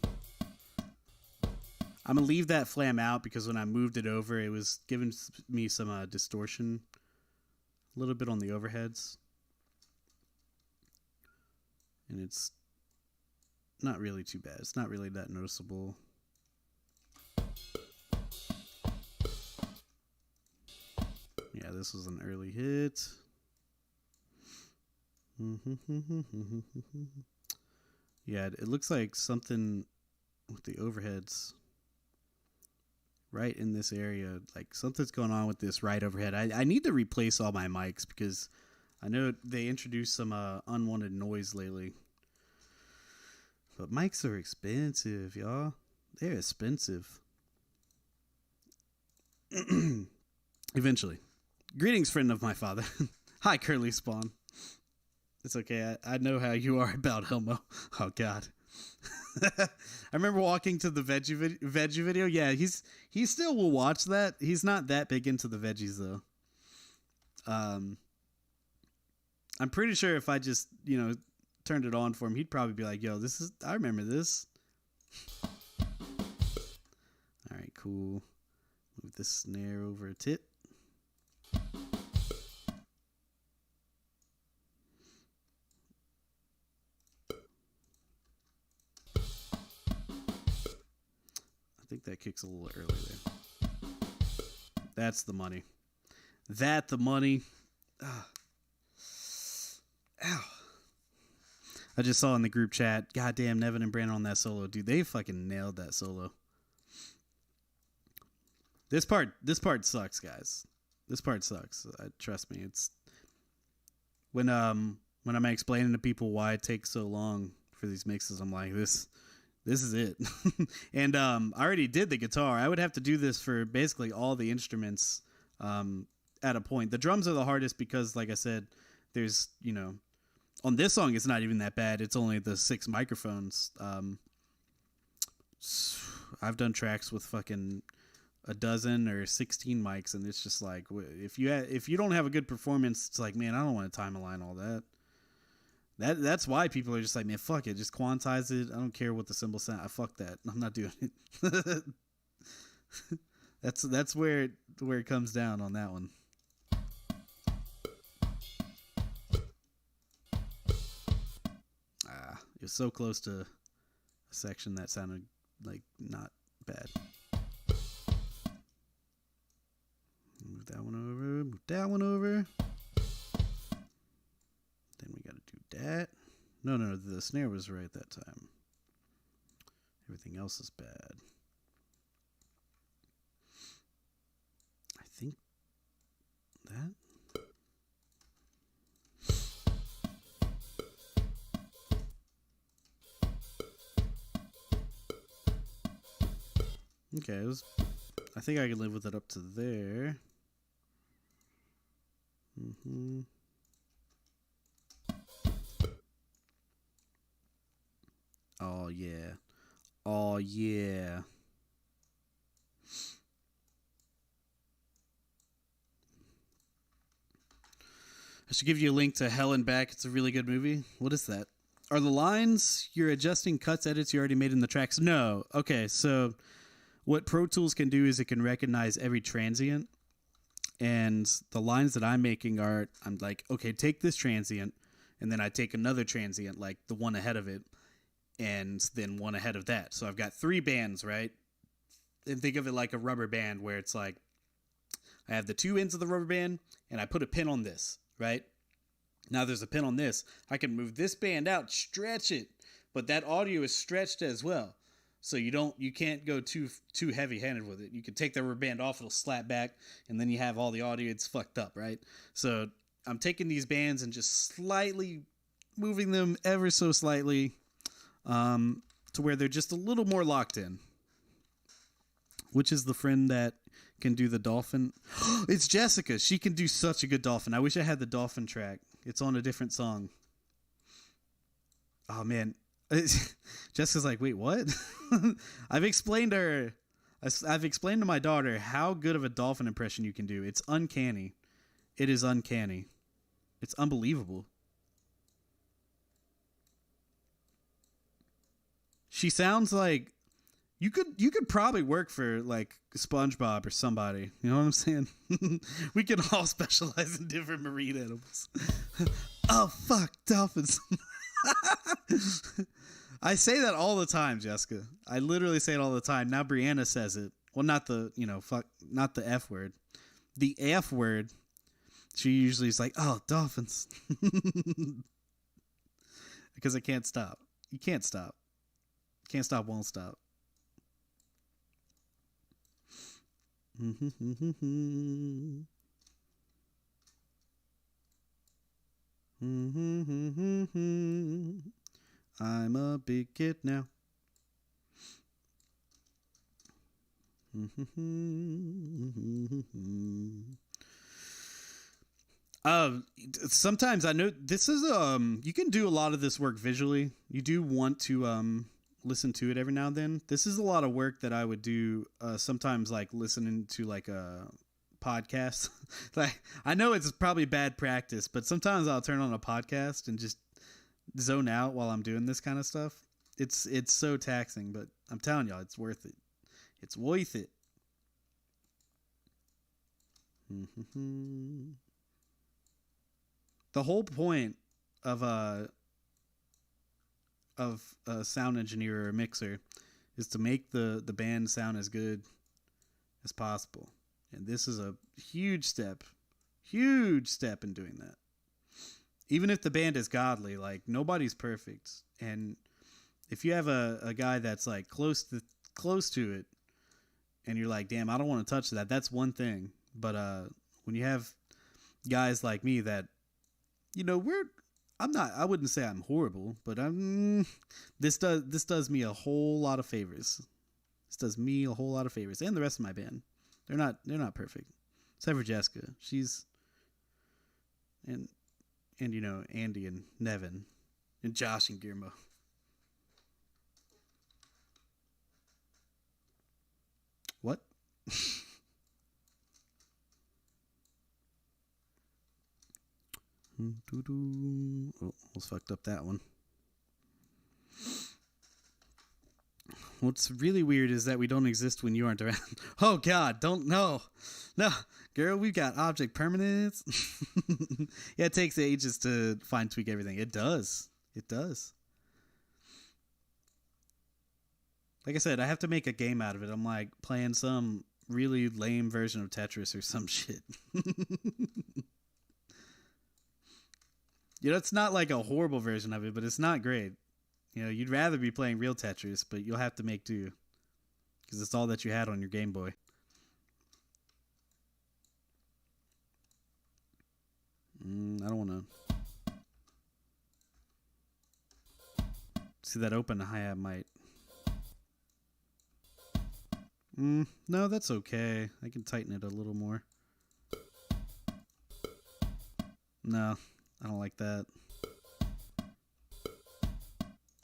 I'm going to leave that flam out because when I moved it over, it was giving me some distortion. A little bit on the overheads. And it's not really too bad. It's not really that noticeable. Yeah, this was an early hit. Yeah, it looks like something with the overheads right in this area. Like something's going on with this right overhead. I need to replace all my mics because I know they introduced some unwanted noise lately. But mics are expensive, y'all. They're expensive. Eventually. Greetings, friend of my father. Hi, Curly Spawn. It's okay. I know how you are about Elmo. Oh, God. I remember walking to the veggie video. Yeah, he still will watch that. He's not that big into the veggies, though. I'm pretty sure if I just, turned it on for him, he'd probably be like, yo, I remember this. All right, cool. Move this snare over a tit. I think that kicks a little early there. That's the money. The money. Ugh. Ow. I just saw in the group chat, goddamn, Nevin and Brandon on that solo. Dude, they fucking nailed that solo. This part sucks, guys. This part sucks. Trust me. It's when I'm explaining to people why it takes so long for these mixes, I'm like, this is it. And I already did the guitar. I would have to do this for basically all the instruments at a point. The drums are the hardest because, like I said, there's, on this song, it's not even that bad. It's only the 6 microphones. I've done tracks with fucking a dozen or 16 mics, and it's just like if you don't have a good performance, it's like, man, I don't want to time align all that. That's why people are just like, man, fuck it, just quantize it. I don't care what the cymbals sound. I fuck that. I'm not doing it. That's where it comes down on that one. It was so close to a section that sounded like not bad. Move that one over. Move that one over. Then we got to do that. No, the snare was right that time. Everything else is bad. I think that. Okay, I think I can live with it up to there. Oh yeah. Oh yeah. I should give you a link to Hell and Back. It's a really good movie. What is that? Are the lines you're adjusting cuts, edits you already made in the tracks? No. Okay, so what Pro Tools can do is it can recognize every transient. And the lines that I'm making are, I'm like, okay, take this transient, and then I take another transient, like the one ahead of it, and then one ahead of that. So I've got 3 bands, right? And think of it like a rubber band where it's like, I have the 2 ends of the rubber band, and I put a pin on this, right? Now there's a pin on this. I can move this band out, stretch it, but that audio is stretched as well. So you can't go too heavy-handed with it. You can take the rubber band off, it'll slap back, and then you have all the audio. It's fucked up, right? So I'm taking these bands and just slightly moving them ever so slightly to where they're just a little more locked in. Which is the friend that can do the dolphin? It's Jessica. She can do such a good dolphin. I wish I had the dolphin track. It's on a different song. Oh, man. Jessica's like, wait, what? I've explained to my daughter how good of a dolphin impression you can do. It's uncanny. It is uncanny. It's unbelievable. She sounds like you could probably work for like SpongeBob or somebody. You know what I'm saying? We can all specialize in different marine animals. Oh fuck, dolphins. I say that all the time, Jessica. I literally say it all the time. Now Brianna says it. Well, not the, not the F word. The F word. She usually is like, oh, dolphins. Because I can't stop. You can't stop. Can't stop, won't stop. I'm a big kid now. Sometimes I know this is you can do a lot of this work visually. You do want to listen to it every now and then. This is a lot of work that I would do sometimes, like listening to like a podcast. Like, I know it's probably bad practice, but sometimes I'll turn on a podcast and just zone out while I'm doing this kind of stuff. It's so taxing, but I'm telling y'all, it's worth it. It's worth it. The whole point of a sound engineer or a mixer is to make the band sound as good as possible. And this is a huge step in doing that. Even if the band is godly, like, nobody's perfect. And if you have a guy that's like close to it, and you're like, damn, I don't want to touch that, that's one thing. But when you have guys like me that, I wouldn't say I'm horrible, but this does me a whole lot of favors. This does me a whole lot of favors, and the rest of my band. They're not perfect, except for Jessica. She's and Andy and Nevin and Josh and Guillermo. What? Oh, almost fucked up that one. What's really weird is that we don't exist when you aren't around. Oh God, don't no, girl, we've got object permanence. Yeah, it takes ages to fine tweak everything. It does. Like I said, I have to make a game out of it. I'm like playing some really lame version of Tetris or some shit. It's not like a horrible version of it, but it's not great. You'd rather be playing real Tetris, but you'll have to make do because it's all that you had on your Game Boy. I don't want to see that open hi-hat might. No, that's okay. I can tighten it a little more. No, I don't like that.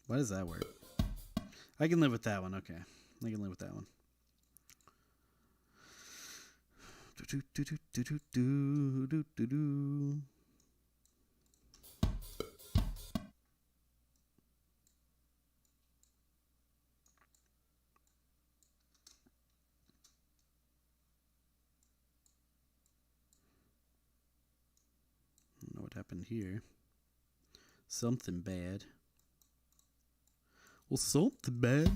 Why does that work? I can live with that one. Okay. I can live with that one. I don't know what happened here. Something bad. Well, something bad.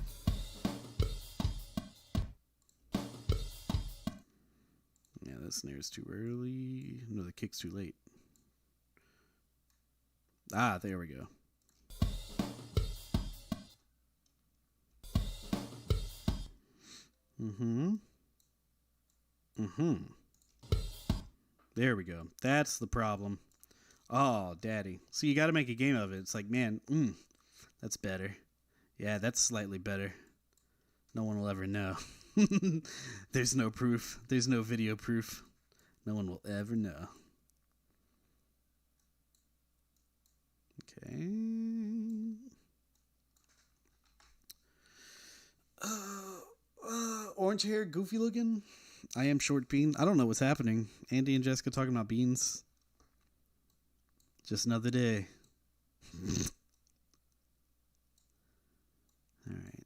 Yeah, that snare's too early. No, the kick's too late. Ah, there we go. There we go. That's the problem. Oh, daddy. So you got to make a game of it. It's like, man, that's better. Yeah, that's slightly better. No one will ever know. There's no proof. There's no video proof. No one will ever know. Okay. Orange hair, goofy looking. I am short bean. I don't know what's happening. Andy and Jessica talking about beans. Just another day. All right.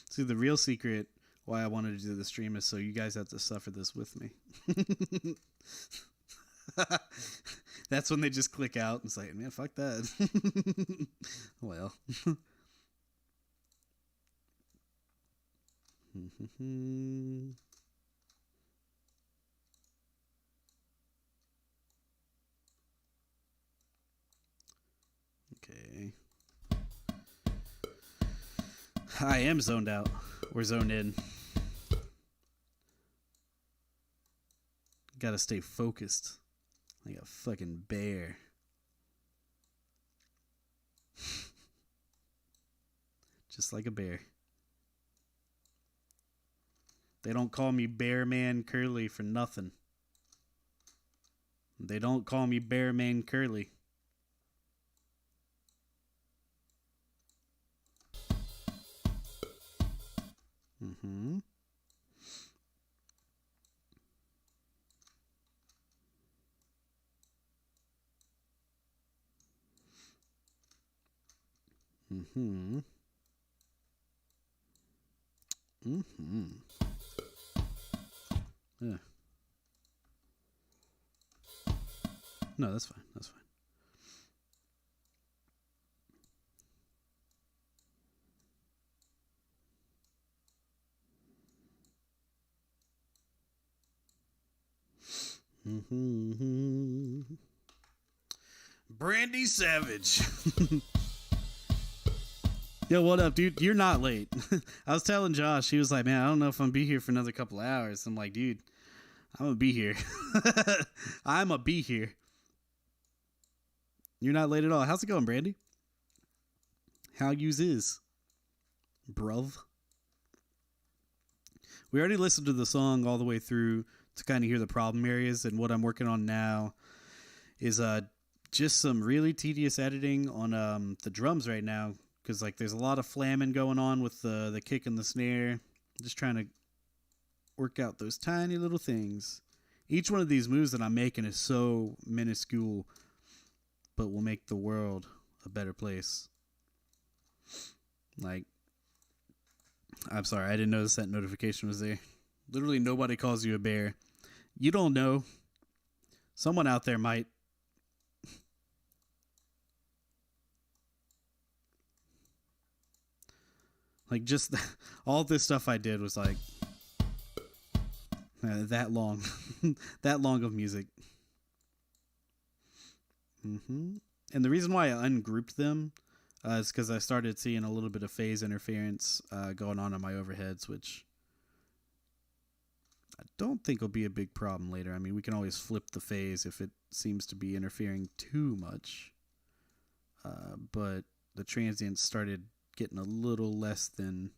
See, the real secret why I wanted to do the stream is so you guys have to suffer this with me. That's when they just click out and it's like, man, fuck that. Well. Okay. I am zoned out. Or zoned in. Gotta stay focused. Like a fucking bear. Just like a bear. They don't call me Bearman Curly for nothing. They don't call me Bearman Curly. Mm-hmm. Mm-hmm. Mm-hmm. Yeah. No, that's fine. That's fine. Mm-hmm. Brandy Savage. Yo, what up, dude? You're not late. I was telling Josh, he was like, man, I don't know if I'm gonna be here for another couple hours. I'm like, dude, I'm gonna be here. I'm gonna be here. You're not late at all. How's it going, Brandy? How yous is? Bruv. We already listened to the song all the way through to kind of hear the problem areas, and what I'm working on now is just some really tedious editing on the drums right now, because like there's a lot of flamming going on with the kick and the snare. Just trying to Work out those tiny little things. Each one of these moves that I'm making is so minuscule, but will make the world a better place. Like, I'm sorry, I didn't notice that notification was there. Literally nobody calls you a bear. You don't know. Someone out there might. Like, just all this stuff I did was like that long. That long of music. And the reason why I ungrouped them is because I started seeing a little bit of phase interference going on my overheads, which I don't think will be a big problem later. I mean, we can always flip the phase if it seems to be interfering too much. But the transients started getting a little less than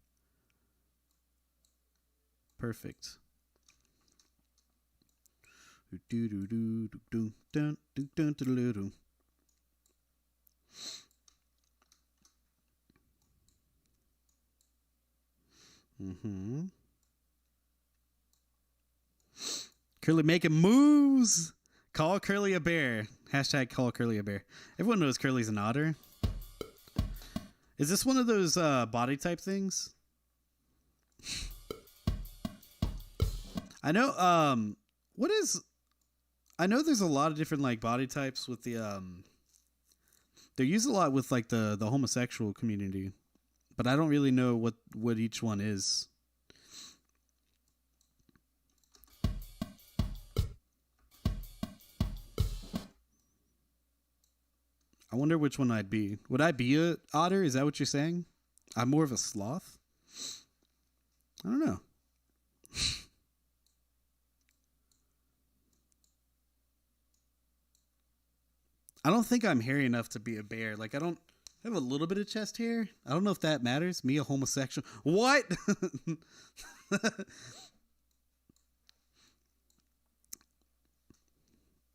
perfect. Curly making moves. Call Curly a bear. Hashtag call Curly a bear. Everyone knows Curly's an otter. Is this one of those body type things? I know. What is? I know there's a lot of different like body types with the. They're used a lot with like the homosexual community, but I don't really know what each one is. I wonder which one I'd be. Would I be a otter? Is that what you're saying? I'm more of a sloth? I don't know. I don't think I'm hairy enough to be a bear. Like, I have a little bit of chest hair. I don't know if that matters. Me, a homosexual. What?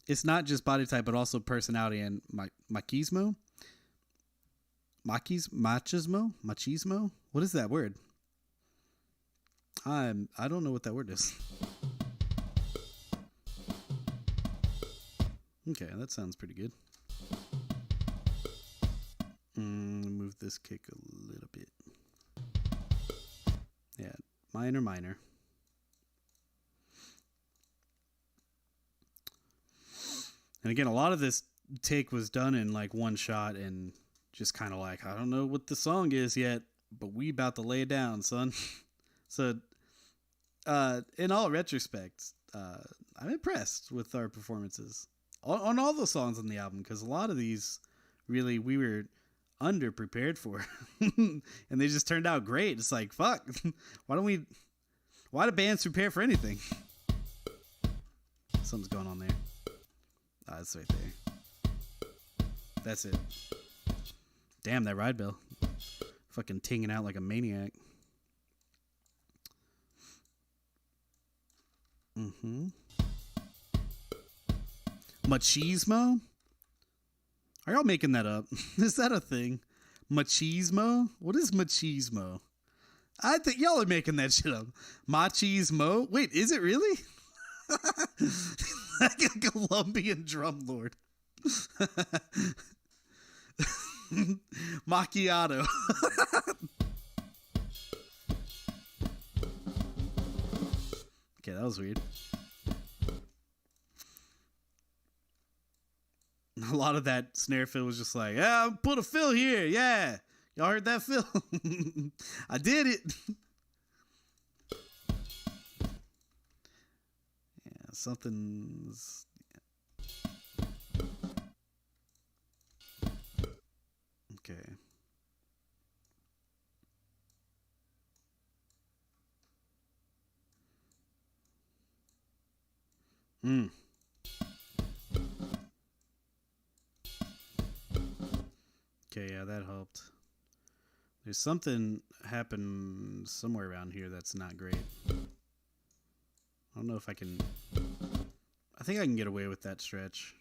It's not just body type, but also personality and machismo. Machismo. What is that word? I don't know what that word is. Okay, that sounds pretty good. Move this kick a little bit. Yeah, minor. And again, a lot of this take was done in like one shot and just kind of like, I don't know what the song is yet, but we about to lay it down, son. So, in all retrospect, I'm impressed with our performances on all the songs on the album, because a lot of these really we were underprepared for, and they just turned out great. It's like, fuck, why do bands prepare for anything? Something's going on there. It's right there. That's it. Damn, that ride bell. Fucking tinging out like a maniac. Machismo? Are y'all making that up? Is that a thing? Machismo? What is machismo? I think y'all are making that shit up. Machismo? Wait, is it really? Like a Colombian drum lord. Macchiato. Okay, that was weird. A lot of that snare fill was just like, yeah, put a fill here. Yeah. Y'all heard that fill? I did it. Yeah, something's... Okay. Okay, yeah, that helped. There's something happened somewhere around here that's not great. I don't know if I can... I think I can get away with that stretch.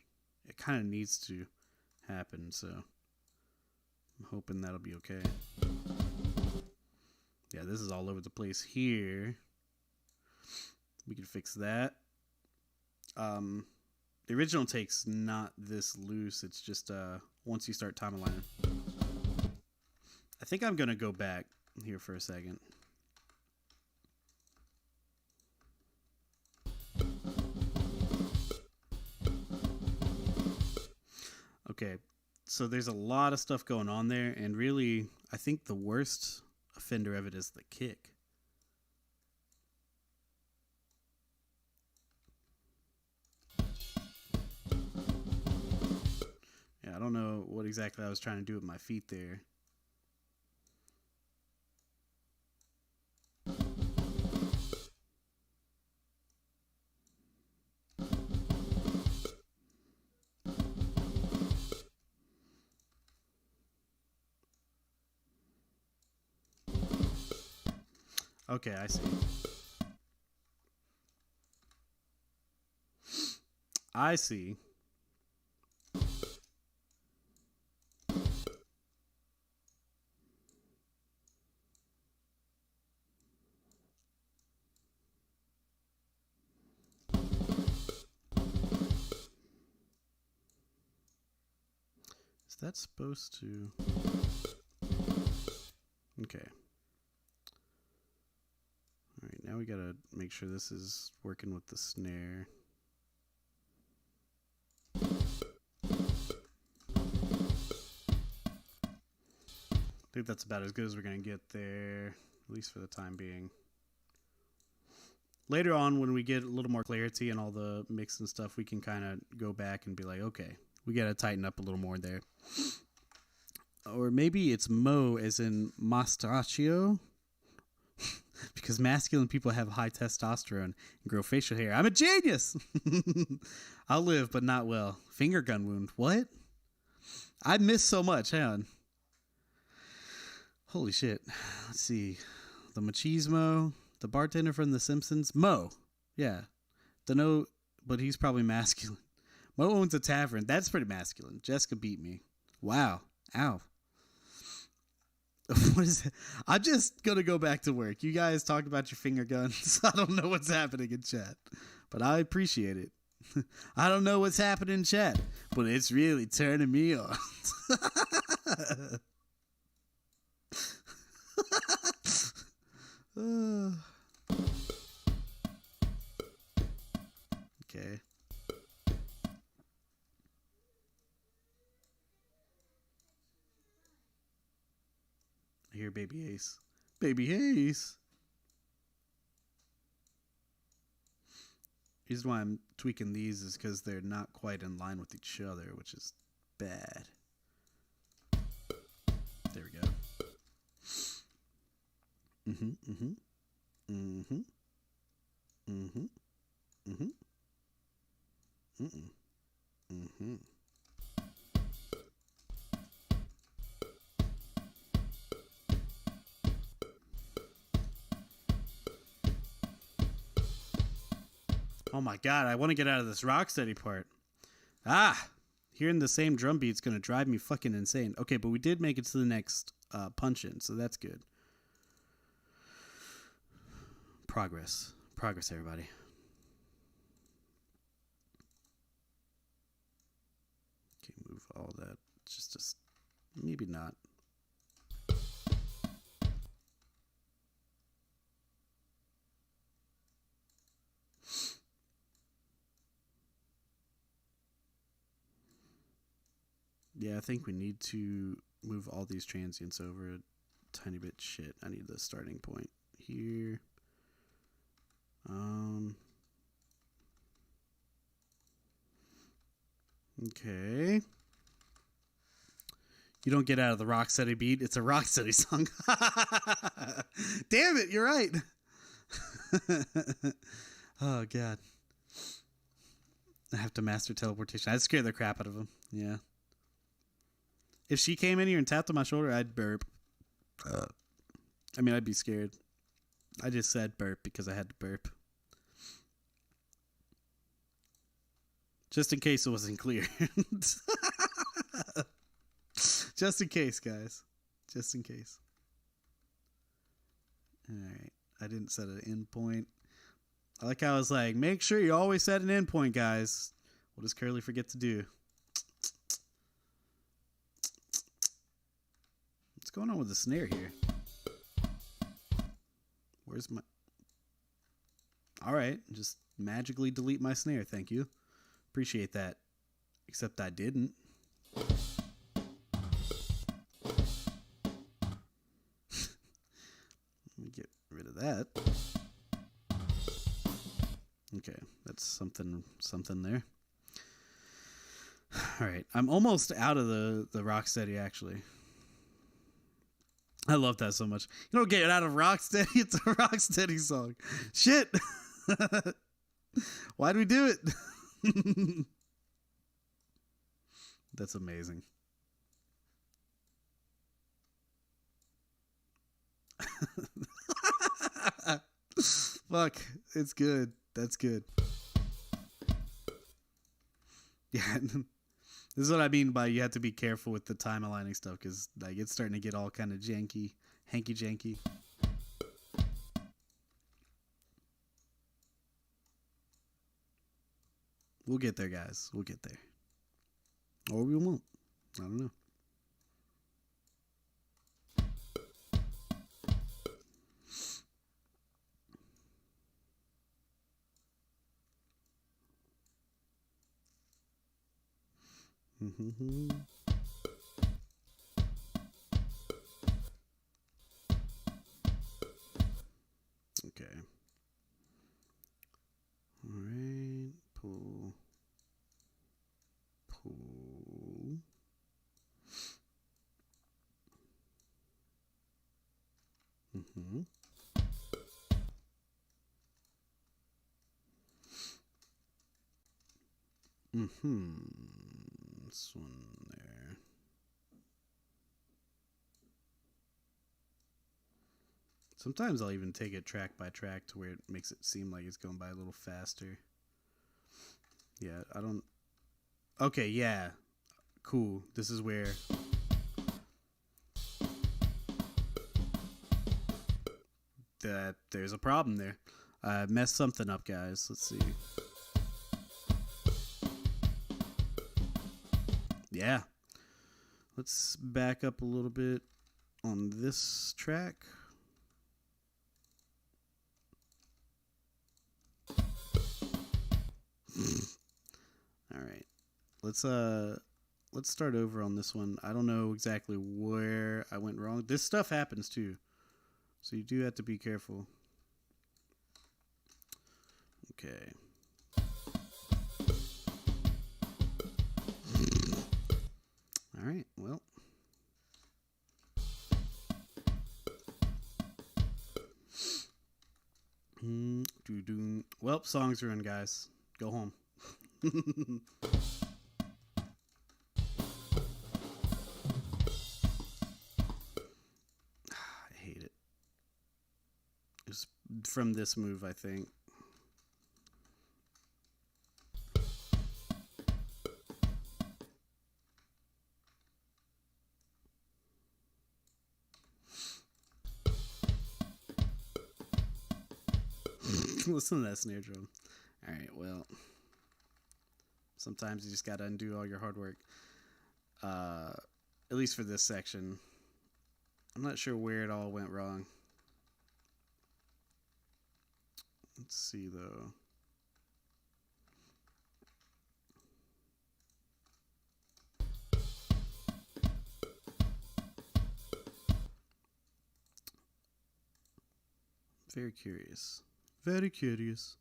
It kind of needs to happen, so I'm hoping that'll be okay. Yeah, this is all over the place here. We can fix that. The original take's not this loose. It's just once you start time aligning. I think I'm gonna go back here for a second. Okay, so there's a lot of stuff going on there, and really, I think the worst offender of it is the kick. Yeah, I don't know what exactly I was trying to do with my feet there. Okay, I see. I see. Is that supposed to... Okay. Alright, now we gotta make sure this is working with the snare. I think that's about as good as we're gonna get there, at least for the time being. Later on, when we get a little more clarity and all the mix and stuff, we can kind of go back and be like, okay, we gotta tighten up a little more there. Or maybe it's Mo as in mastachio. Because masculine people have high testosterone and grow facial hair. I'm a genius! I'll live, but not well. Finger gun wound. What? I missed so much. Hang on. Holy shit. Let's see. The machismo. The bartender from The Simpsons. Mo. Yeah. Don't know, but he's probably masculine. Mo owns a tavern. That's pretty masculine. Jessica beat me. Wow. Ow. What is it? I'm just going to go back to work. You guys talked about your finger guns. I don't know what's happening in chat, but I appreciate it. I don't know what's happening in chat, but it's really turning me on. Okay. I hear Baby Ace. Baby Ace. The reason why I'm tweaking these is because they're not quite in line with each other, which is bad. There we go. Oh my god, I want to get out of this rocksteady part. Hearing the same drum beat's going to drive me fucking insane. Okay, but we did make it to the next punch-in, so that's good. Progress. Progress, everybody. Okay, move all that. Just maybe not. Yeah, I think we need to move all these transients over a tiny bit. Shit, I need the starting point here. Okay. You don't get out of the Rocksteady beat. It's a Rocksteady song. Damn it, you're right. Oh, God. I have to master teleportation. I'd scare the crap out of him. Yeah. If she came in here and tapped on my shoulder, I'd burp. I mean, I'd be scared. I just said burp because I had to burp. Just in case it wasn't clear. Just in case, guys. Just in case. Alright. I didn't set an end point. I like how I was like, make sure you always set an endpoint, guys. What does Curly forget to do? What's going on with the snare here? Where's my... All right, just magically delete my snare, thank you. Appreciate that. Except I didn't. Let me get rid of that. Okay, that's something there. All right, I'm almost out of the Rocksteady, actually. I love that so much. You don't get it out of Rocksteady. It's a Rocksteady song. Shit. Why'd we do it? That's amazing. Fuck. It's good. That's good. Yeah. This is what I mean by you have to be careful with the time aligning stuff, because like it's starting to get all kind of janky, hanky janky. We'll get there, guys. We'll get there. Or we won't. I don't know. Okay. All right. Pull. This one there. Sometimes I'll even take it track by track to where it makes it seem like it's going by a little faster. Yeah, I don't... Okay, yeah. Cool. This is where... there's a problem there. I messed something up, guys. Let's see. Yeah. Let's back up a little bit on this track. All right. Let's start over on this one. I don't know exactly where I went wrong. This stuff happens too, so you do have to be careful. Okay. All right. Well. Well, song's ruined, guys. Go home. I hate it. It's from this move, I think. Listen to that snare drum. All right, well, sometimes you just got to undo all your hard work. At least for this section. I'm not sure where it all went wrong. Let's see, though. Very curious. Very curious.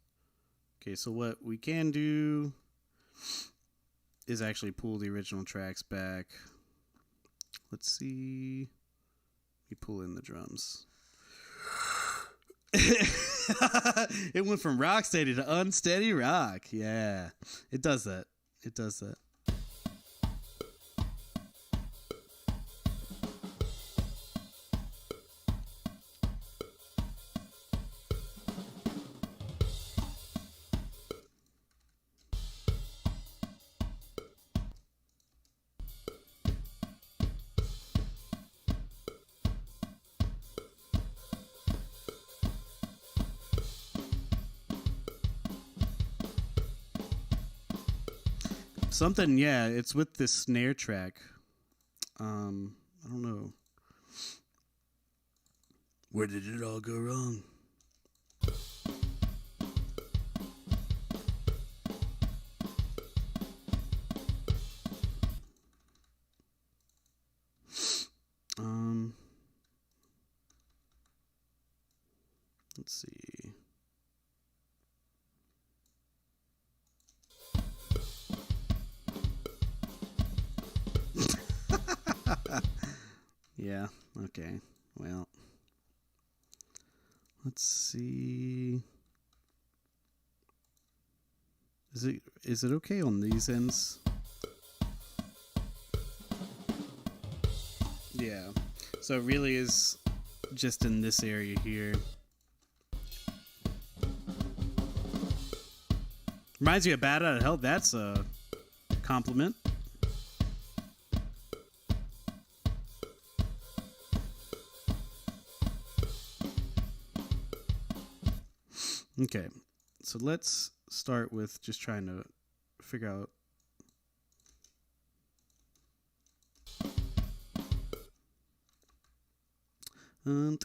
Okay, so what we can do is actually pull the original tracks back. Let's see. We pull in the drums. It went from rocksteady to unsteady rock. Yeah, it does that. It does that. something, yeah, it's with this snare track. I don't know. Where did it all go wrong? Let's see. Yeah, okay. Well, let's see. Is it okay on these ends? Yeah. So it really is just in this area here. Reminds you of Bad Out of Hell. That's a compliment. Okay, so let's start with just trying to figure out. I'm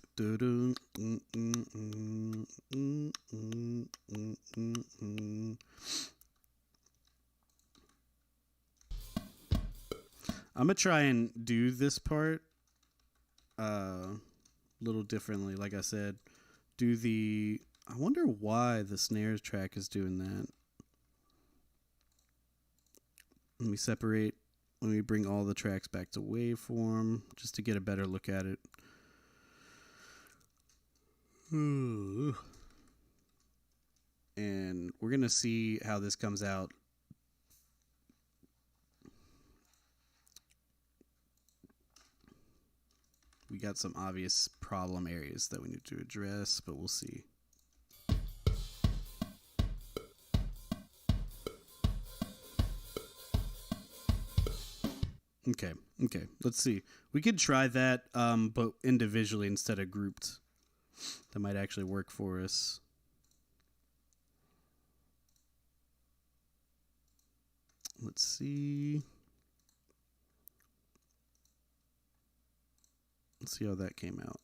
gonna try and do this part a little differently. Like I said, do the. I wonder why the snares track is doing that. Let me separate. Let me bring all the tracks back to waveform just to get a better look at it. And we're going to see how this comes out. We got some obvious problem areas that we need to address, but we'll see. Okay, let's see. We could try that, but individually instead of grouped. That might actually work for us. Let's see. Let's see how that came out.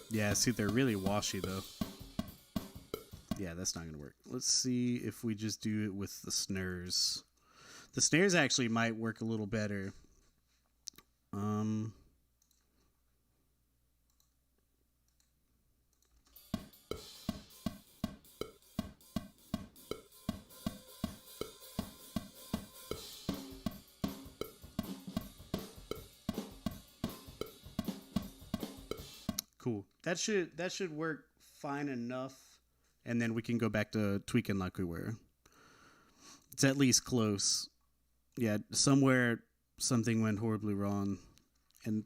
Yeah, see, they're really washy, though. Yeah, that's not going to work. Let's see if we just do it with the snares. The snares actually might work a little better. Cool. That should work fine enough, and then we can go back to tweaking like we were. It's at least close. Yeah, somewhere something went horribly wrong, and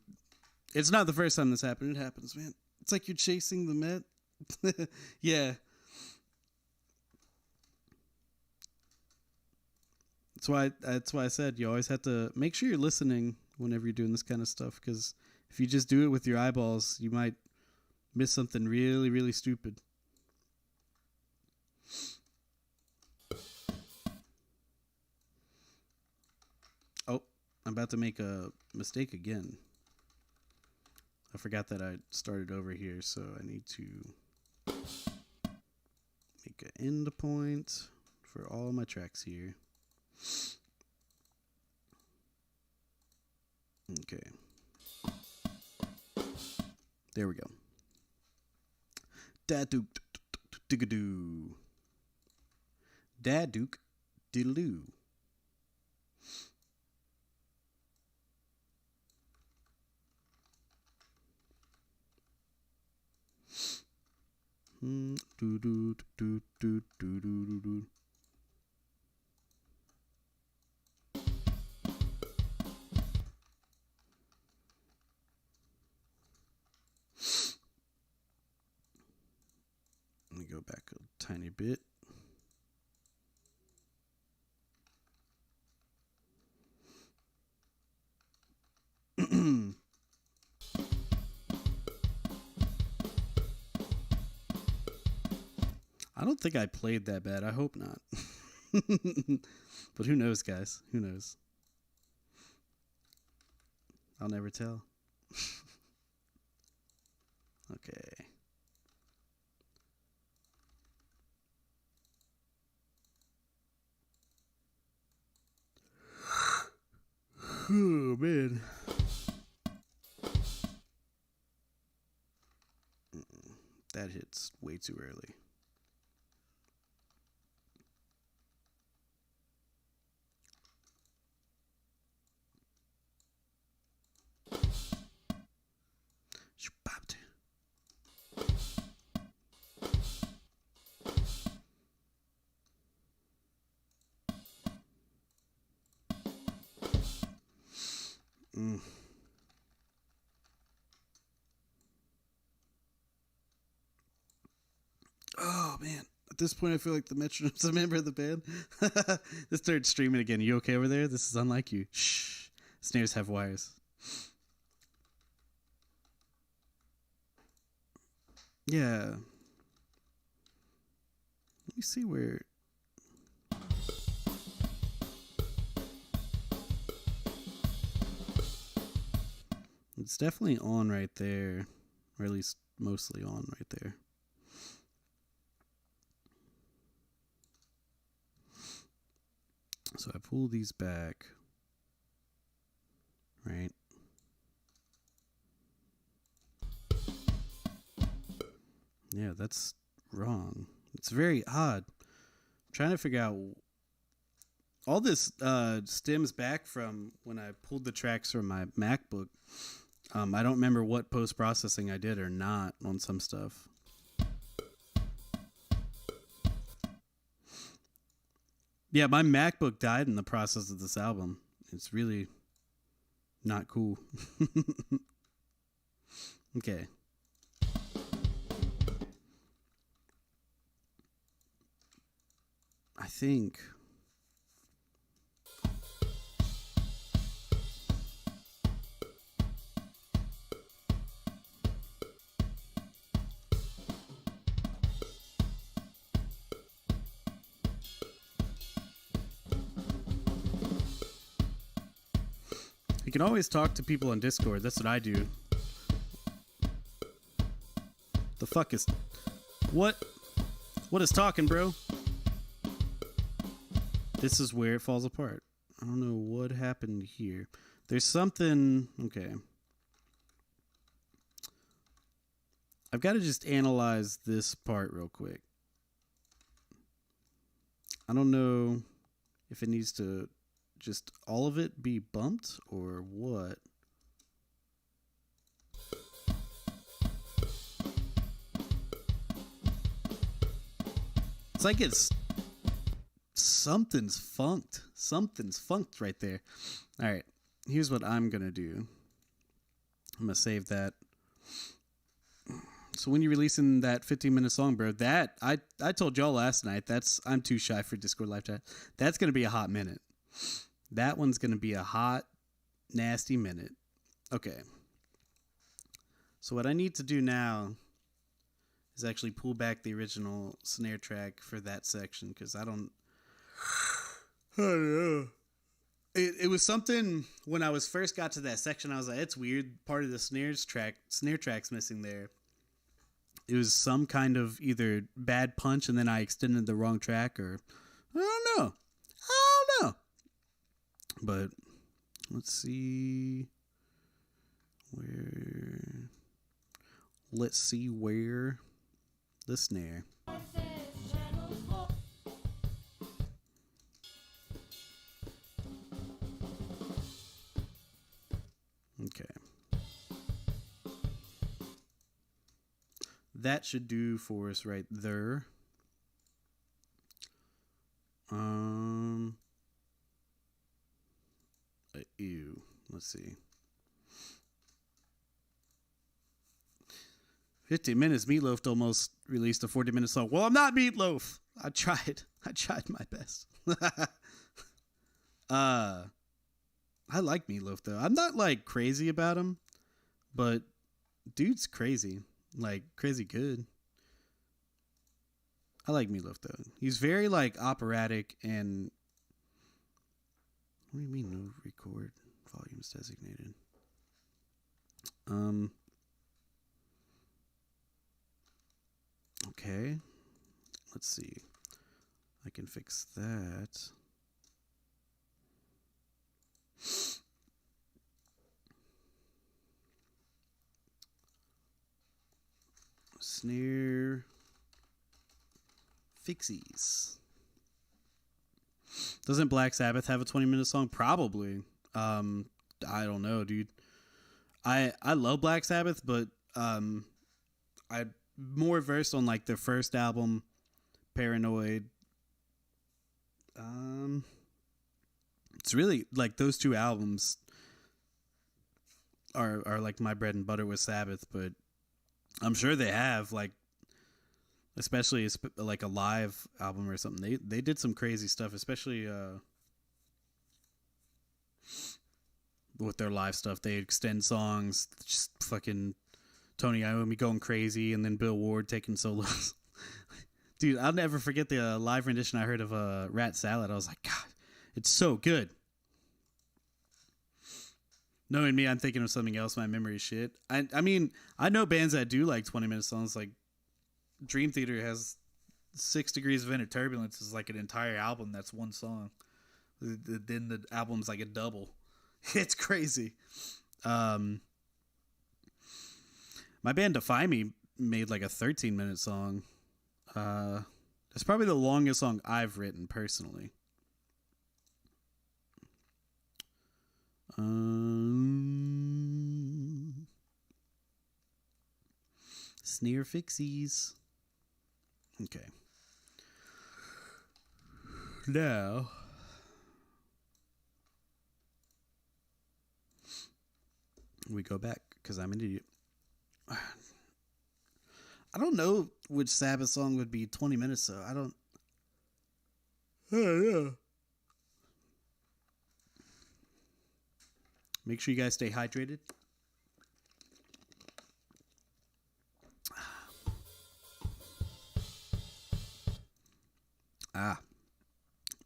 it's not the first time this happened. It happens, man. It's like you're chasing the Met. Yeah. That's why I said you always have to make sure you're listening whenever you're doing this kind of stuff, because if you just do it with your eyeballs, you might miss something really, really stupid. Oh, I'm about to make a mistake again. I forgot that I started over here, so I need to make an end point for all my tracks here. Okay. There we go. Dadook digadoo. Dadook diddaloo. Do do do do do do do do. Let me go back a tiny bit. I don't think I played that bad. I hope not. But who knows, guys? Who knows? I'll never tell. Okay. Oh, man. That hits way too early. Oh, man. At this point, I feel like the metronome's a member of the band. This started streaming again. You okay over there? This is unlike you. Shh. Snares have wires. Yeah. Let me see where... It's definitely on right there. Or at least mostly on right there. So I pull these back. Right. Yeah, that's wrong. It's very odd. I'm trying to figure out... All this stems back from when I pulled the tracks from my MacBook. I don't remember what post-processing I did or not on some stuff. Yeah, my MacBook died in the process of this album. It's really not cool. Okay. I think... You can always talk to people on Discord. That's what I do. The fuck is... What? What is talking, bro? This is where it falls apart. I don't know what happened here. There's something... Okay. I've got to just analyze this part real quick. I don't know if it needs to... Just all of it be bumped or what? It's like it's something's funked. Something's funked right there. All right, here's what I'm gonna do. I'm gonna save that. So when you're releasing that 15-minute song, bro, that I told y'all last night. I'm too shy for Discord live chat. That's gonna be a hot minute. That one's going to be a hot, nasty minute. Okay. So what I need to do now is actually pull back the original snare track for that section because I don't know. It was something when I was first got to that section. I was like, it's weird. Part of the snare track's missing there. It was some kind of either bad punch and then I extended the wrong track or I don't know. But let's see where. Let's see where the snare. Okay. That should do for us right there. Ew. Let's see. 15 minutes. Meatloaf almost released a 40-minute song. Well, I'm not Meatloaf. I tried my best. I like Meatloaf though. I'm not like crazy about him, but dude's crazy. Like crazy good. I like Meatloaf though. He's very like operatic and. What do you mean no record volumes designated? Okay. Let's see. I can fix that. Snare fixies. Doesn't Black Sabbath have a 20-minute song? Probably. I don't know, dude. I love Black Sabbath, but I'm more versed on like their first album, Paranoid. It's really like those two albums are like my bread and butter with Sabbath, but I'm sure they have like, especially like a live album or something. They did some crazy stuff, especially with their live stuff. They extend songs, just fucking Tony Iommi going crazy, and then Bill Ward taking solos. Dude, I'll never forget the live rendition I heard of Rat Salad. I was like, God, it's so good. Knowing me, I'm thinking of something else. My memory is shit. I mean, I know bands that do like 20-minute songs. Like Dream Theater has 6 Degrees of Inner Turbulence is like an entire album. That's one song. Then the album's like a double. It's crazy. My band Defy Me made like a 13-minute song. It's probably the longest song I've written personally. Snare fixies. Okay. Now, we go back because I'm an idiot. I don't know which Sabbath song would be 20 minutes though. I don't. Oh, yeah. Make sure you guys stay hydrated.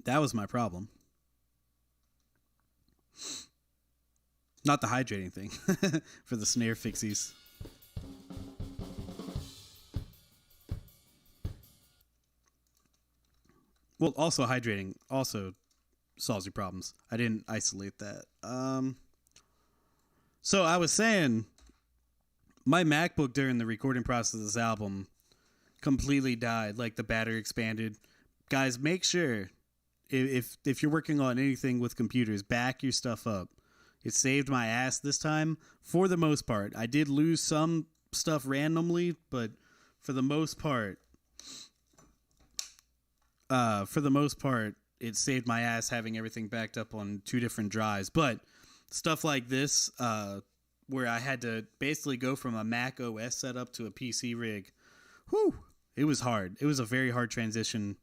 That was my problem. Not the hydrating thing. For the snare fixies. Well, also hydrating also solves your problems. I didn't isolate that. So I was saying, my MacBook during the recording process of this album completely died. Like the battery expanded. Guys, make sure if you're working on anything with computers, back your stuff up. It saved my ass this time for the most part. I did lose some stuff randomly, but for the most part, it saved my ass having everything backed up on 2 different drives. But stuff like this, where I had to basically go from a Mac OS setup to a PC rig, whew, it was hard. It was a very hard transition,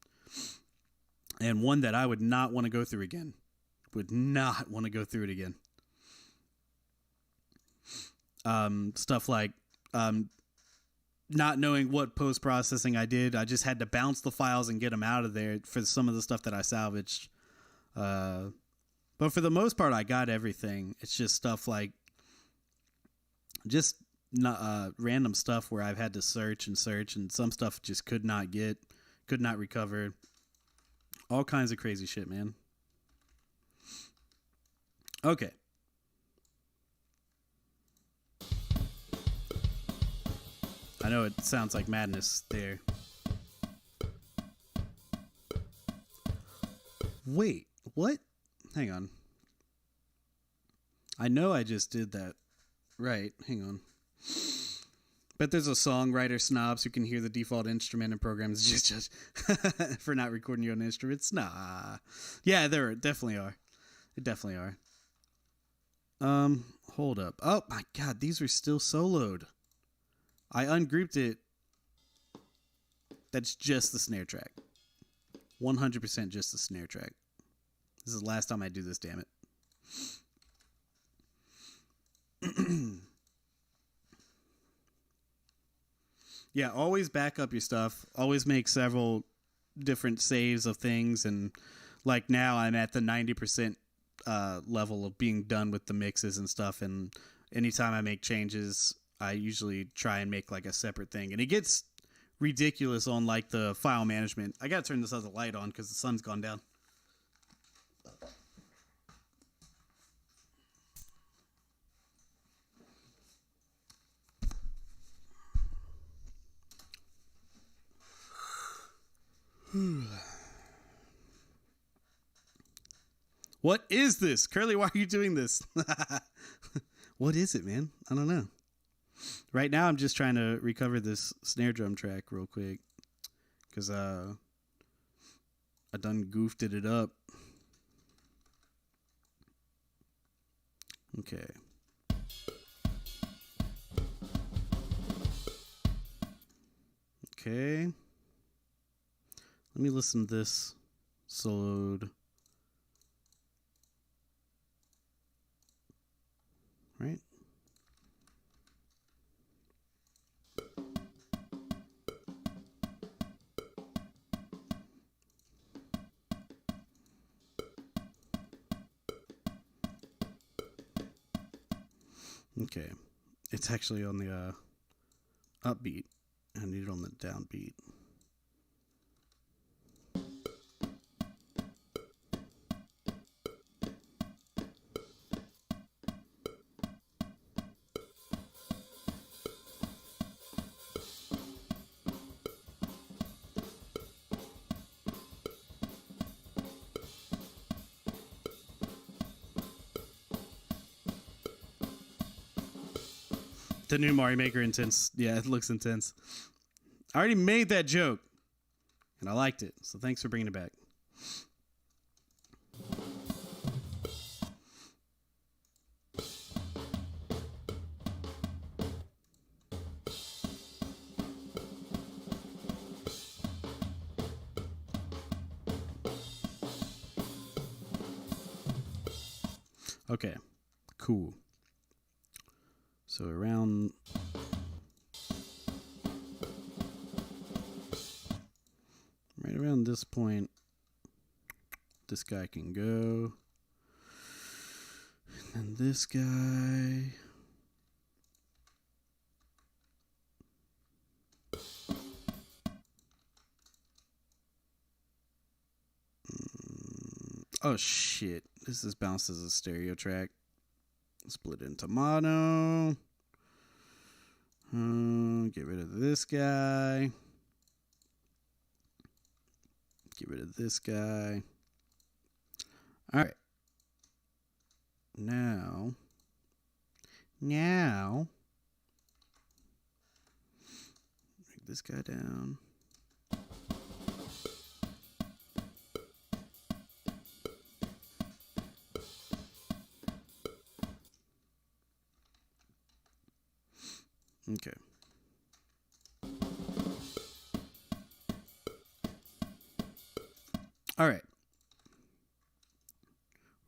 and one that I would not want to go through again. Would not want to go through it again. Stuff like not knowing what post-processing I did. I just had to bounce the files and get them out of there for some of the stuff that I salvaged. But for the most part, I got everything. It's just stuff like just not, random stuff where I've had to search, and some stuff just could not recover. All kinds of crazy shit, man. Okay. I know it sounds like madness there. Wait, what? Hang on. I know I just did that. Right, hang on. Bet there's a songwriter snobs who can hear the default instrument in programs just for not recording your own instruments. Nah. Yeah, there definitely are. They definitely are. Hold up. Oh my god, these are still soloed. I ungrouped it. That's just the snare track. 100% just the snare track. This is the last time I do this, damn it. Yeah, always back up your stuff. Always make several different saves of things. And like now I'm at the 90% level of being done with the mixes and stuff. And anytime I make changes, I usually try and make like a separate thing. And it gets ridiculous on like the file management. I got to turn this other light on because the sun's gone down. What is this? Curly, why are you doing this? What is it, man? I don't know. Right now, I'm just trying to recover this snare drum track real quick. Because I done goofed it up. Okay. Okay. Let me listen to this soloed. Right? Okay. It's actually on the upbeat. I need it on the downbeat. The new Mario Maker intense. Yeah, it looks intense. I already made that joke, and I liked it. So thanks for bringing it back. Okay, cool. So around right around this point, this guy can go. And then this guy. Oh shit. This is bounced as a stereo track. Split into mono. Get rid of this guy. Get rid of this guy. All right. Now. Bring this guy down. Okay. All right.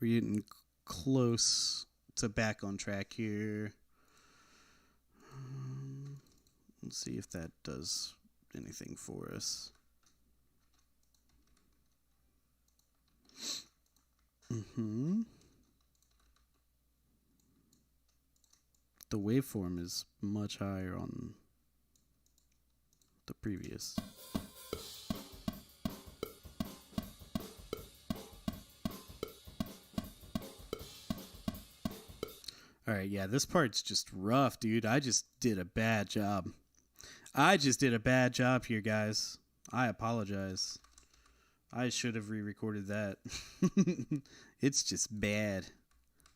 We're getting close to back on track here. Let's see if that does anything for us. The waveform is much higher on the previous. All right, yeah, this part's just rough, dude. I just did a bad job. Here, guys. I apologize. I should have re-recorded that. It's just bad.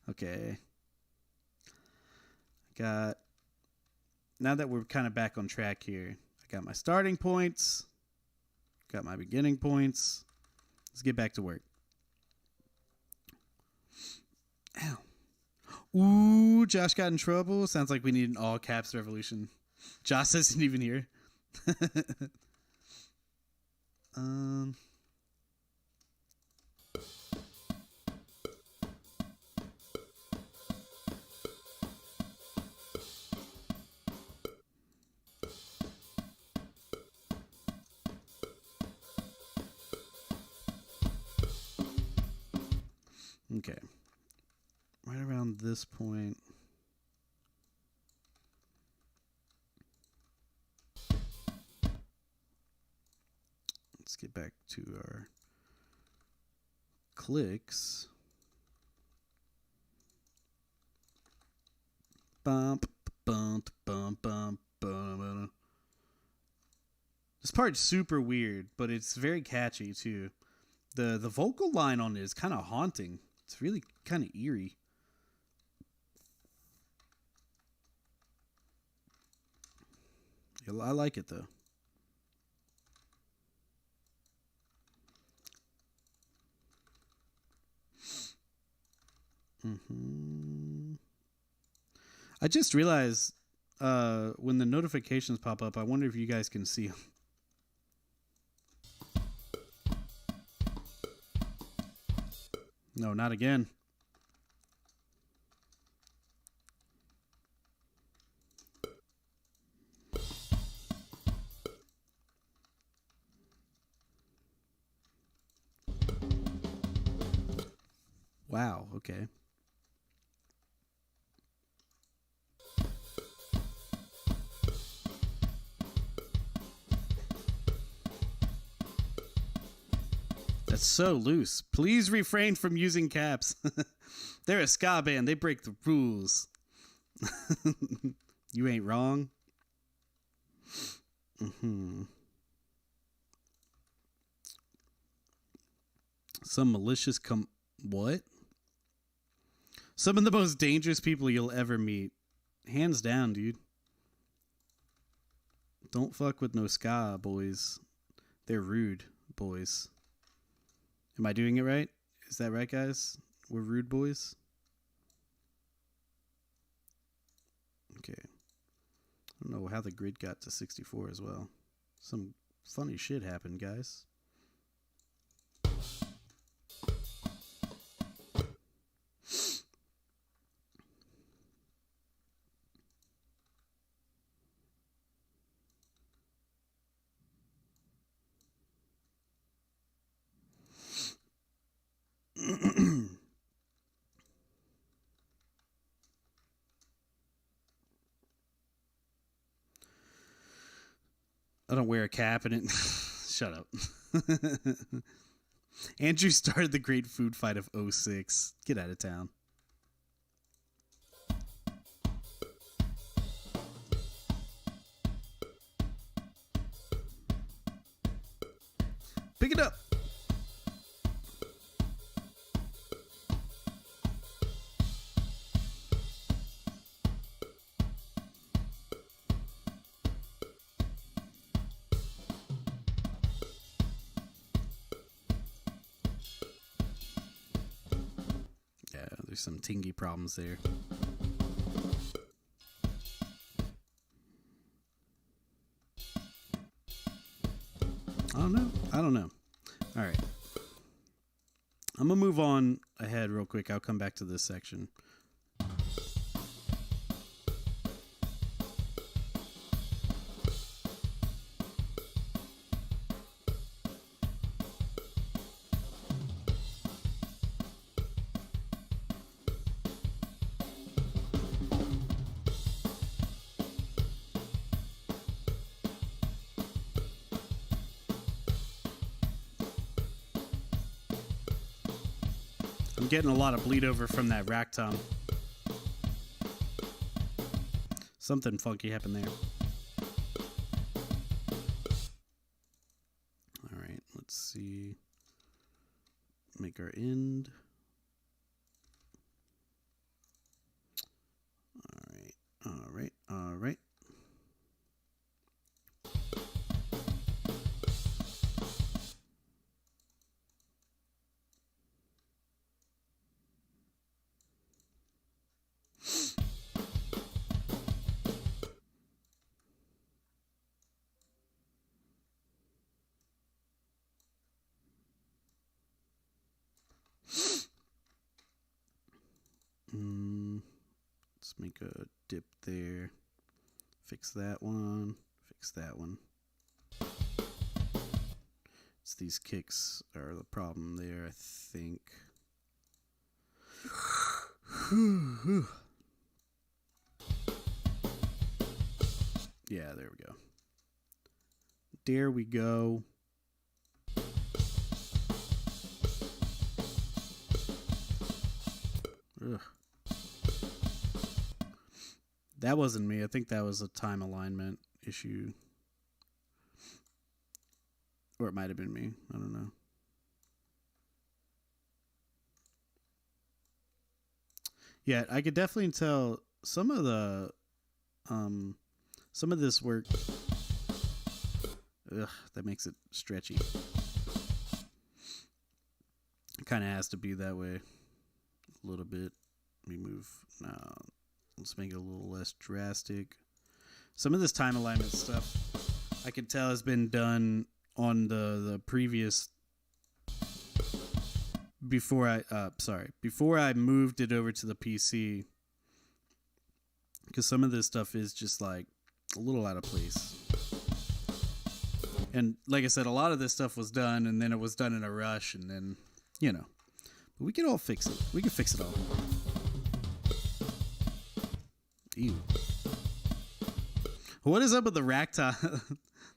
Okay. Now that we're kind of back on track here, I got my starting points, got my beginning points. Let's get back to work. Ow. Ooh, Josh got in trouble. Sounds like we need an all caps revolution. Josh isn't even here. Okay. Right around this point. Let's get back to our clicks. Bump, bump, bump, bump, bump. This part's super weird, but it's very catchy too. The vocal line on it is kind of haunting. It's really kind of eerie. I like it though. I just realized when the notifications pop up, I wonder if you guys can see them. No, not again. Wow, okay. That's so loose. Please refrain from using caps. They're a ska band. They break the rules. You ain't wrong. Some malicious what? Some of the most dangerous people you'll ever meet. Hands down, dude. Don't fuck with no ska boys. They're rude boys. Am I doing it right? Is that right, guys? We're rude boys? Okay. I don't know how the grid got to 64 as well. Some funny shit happened, guys. I don't wear a cap and it. Shut up. Andrew started the great food fight of 06. Get out of town. Pick it up. There's some tingy problems there. I don't know. All right. I'm going to move on ahead real quick. I'll come back to this section. I'm getting a lot of bleed over from that rack tom. Something funky happened there. All right, let's see. Make our end. All right. Let's make a dip there. Fix that one. Fix that one. It's these kicks are the problem there, I think. Yeah, there we go. There we go. Ugh. That wasn't me. I think that was a time alignment issue. Or it might have been me. I don't know. Yeah, I could definitely tell some of this work. Ugh, that makes it stretchy. It kind of has to be that way a little bit. Let me move. No, let's make it a little less drastic. Some of this time alignment stuff I can tell has been done on the previous before I moved it over to the PC, because some of this stuff is just like a little out of place. And like I said, a lot of this stuff was done and then it was done in a rush, and then, you know, but we can all fix it. We can fix it all. Ew. What is up with the rack tom?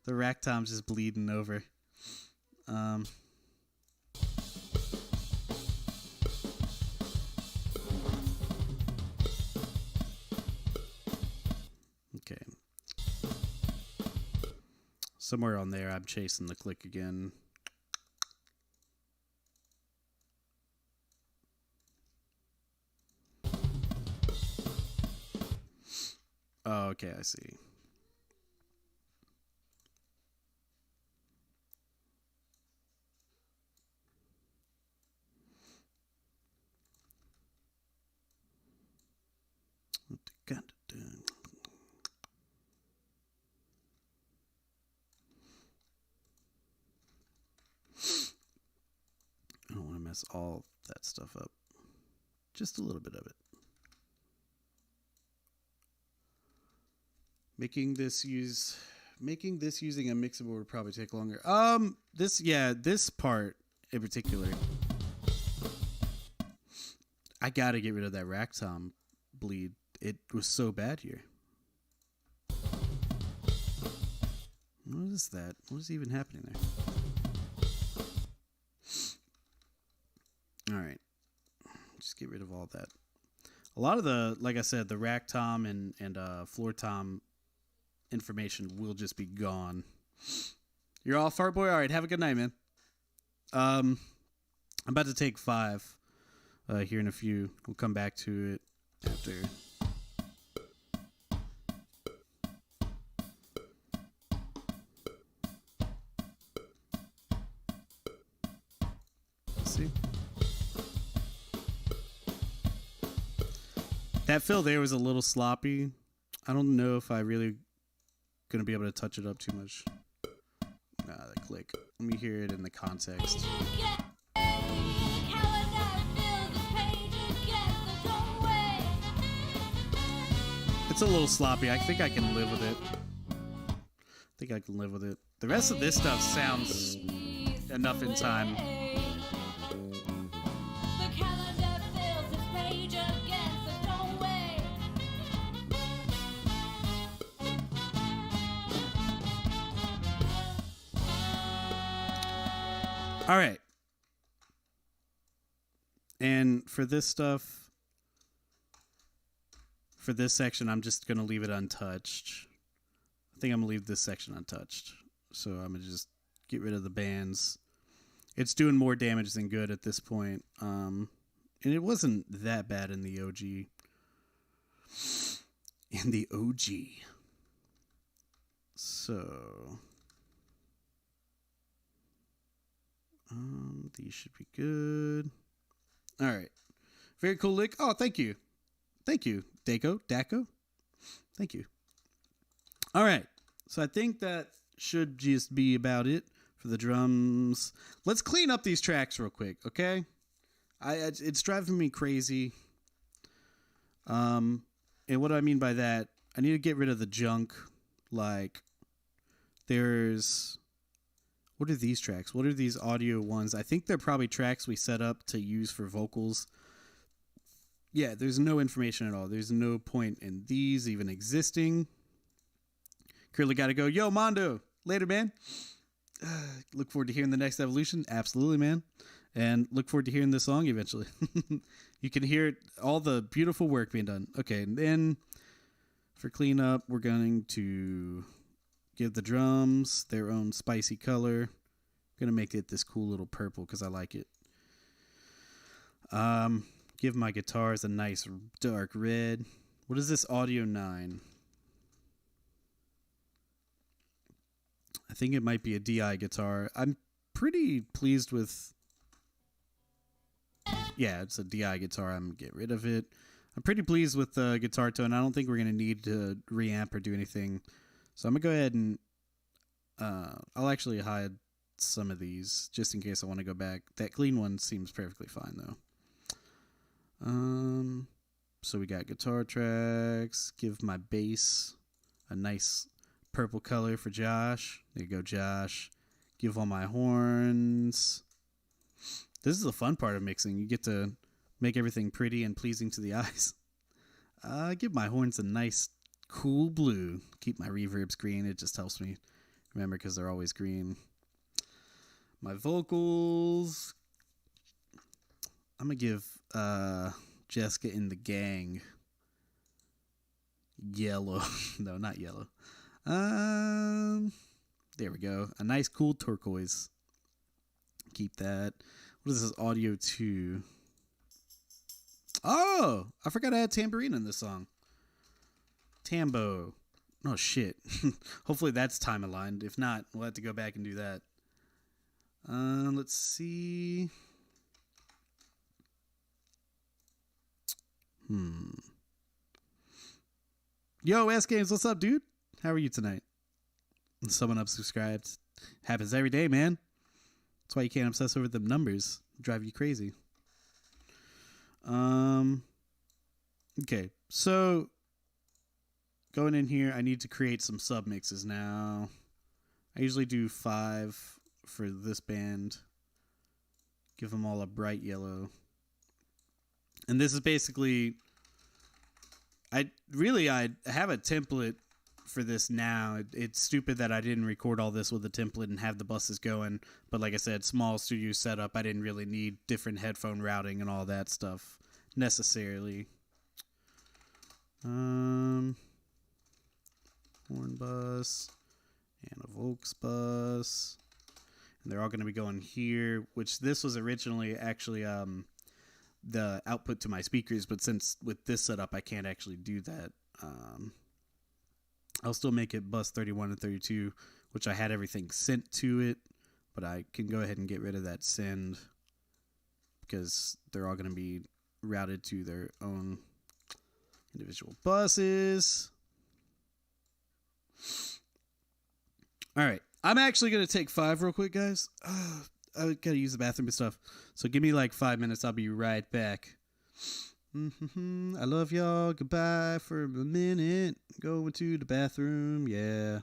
The rack tom's just bleeding over. Okay. Somewhere on there, I'm chasing the click again. Oh, okay, I see. I don't want to mess all that stuff up. Just a little bit of it. Making this using a mixer would probably take longer. This part in particular, I gotta get rid of that rack tom bleed. It was so bad here. What is that? What is even happening there? All right, just get rid of all that. A lot of the, like I said, the rack tom and floor tom information will just be gone. You're all fart boy. All right, have a good night, man. I'm about to take 5 here in a few. We'll come back to it after. Let's see. That fill there was a little sloppy. I don't know if I really gonna be able to touch it up too much. Nah, the click. Let me hear it in the context. It's a little sloppy. I think I can live with it. The rest of this stuff sounds enough in time. All right. And for this stuff, for this section, I'm just going to leave it untouched. I think I'm going to leave this section untouched. So I'm going to just get rid of the bands. It's doing more damage than good at this point. And it wasn't that bad in the OG. So these should be good. All right. Very cool lick. Oh, thank you. Thank you, Daco. Thank you. All right. So I think that should just be about it for the drums. Let's clean up these tracks real quick, okay? It's driving me crazy. And what do I mean by that? I need to get rid of the junk. Like, there's... What are these tracks? What are these audio ones? I think they're probably tracks we set up to use for vocals. yeah, there's no information at all. There's no point in these even existing. Curly got to go. Yo, Mondo. Later, man. Look forward to hearing the next evolution. Absolutely, man. And look forward to hearing this song eventually. You can hear all the beautiful work being done. Okay, and then for cleanup, we're going to give the drums their own spicy color. I'm going to make it this cool little purple because I like it. Give my guitars a nice dark red. What is this? Audio 9. I think it might be a DI guitar. I'm pretty pleased with... Yeah, it's a DI guitar. I'm going to get rid of it. I'm pretty pleased with the guitar tone. I don't think we're going to need to reamp or do anything. So I'm going to go ahead and... I'll actually hide some of these just in case I want to go back. That clean one seems perfectly fine, though. So we got guitar tracks. Give my bass a nice purple color for Josh. There you go, Josh. Give all my horns. This is the fun part of mixing. You get to make everything pretty and pleasing to the eyes. Give my horns a nice cool blue. Keep my reverbs green. It just helps me remember because they're always green. My vocals. I'm going to give Jessica in the gang yellow. No, not yellow. There we go. A nice cool turquoise. Keep that. What is this? Audio 2. Oh, I forgot I had tambourine in this song. Tambo. Oh, shit. Hopefully that's time aligned. If not, we'll have to go back and do that. Let's see. Yo, S Games, what's up, dude? How are you tonight? Someone unsubscribed. Happens every day, man. That's why you can't obsess over the numbers. Drive you crazy. Okay, so going in here, I need to create some submixes now. I usually do 5 for this band. Give them all a bright yellow. And this is basically, I have a template for this now. It's stupid that I didn't record all this with a template and have the buses going. But like I said, small studio setup. I didn't really need different headphone routing and all that stuff necessarily. Horn bus and a Volks bus. And they're all going to be going here, which this was originally actually the output to my speakers, but since with this setup I can't actually do that. I'll still make it bus 31 and 32, which I had everything sent to it, but I can go ahead and get rid of that send because they're all going to be routed to their own individual buses. All right, I'm actually going to take 5 real quick, guys. I got to use the bathroom and stuff. So give me like 5 minutes. I'll be right back. I love y'all. Goodbye for a minute. Going to the bathroom. Yeah.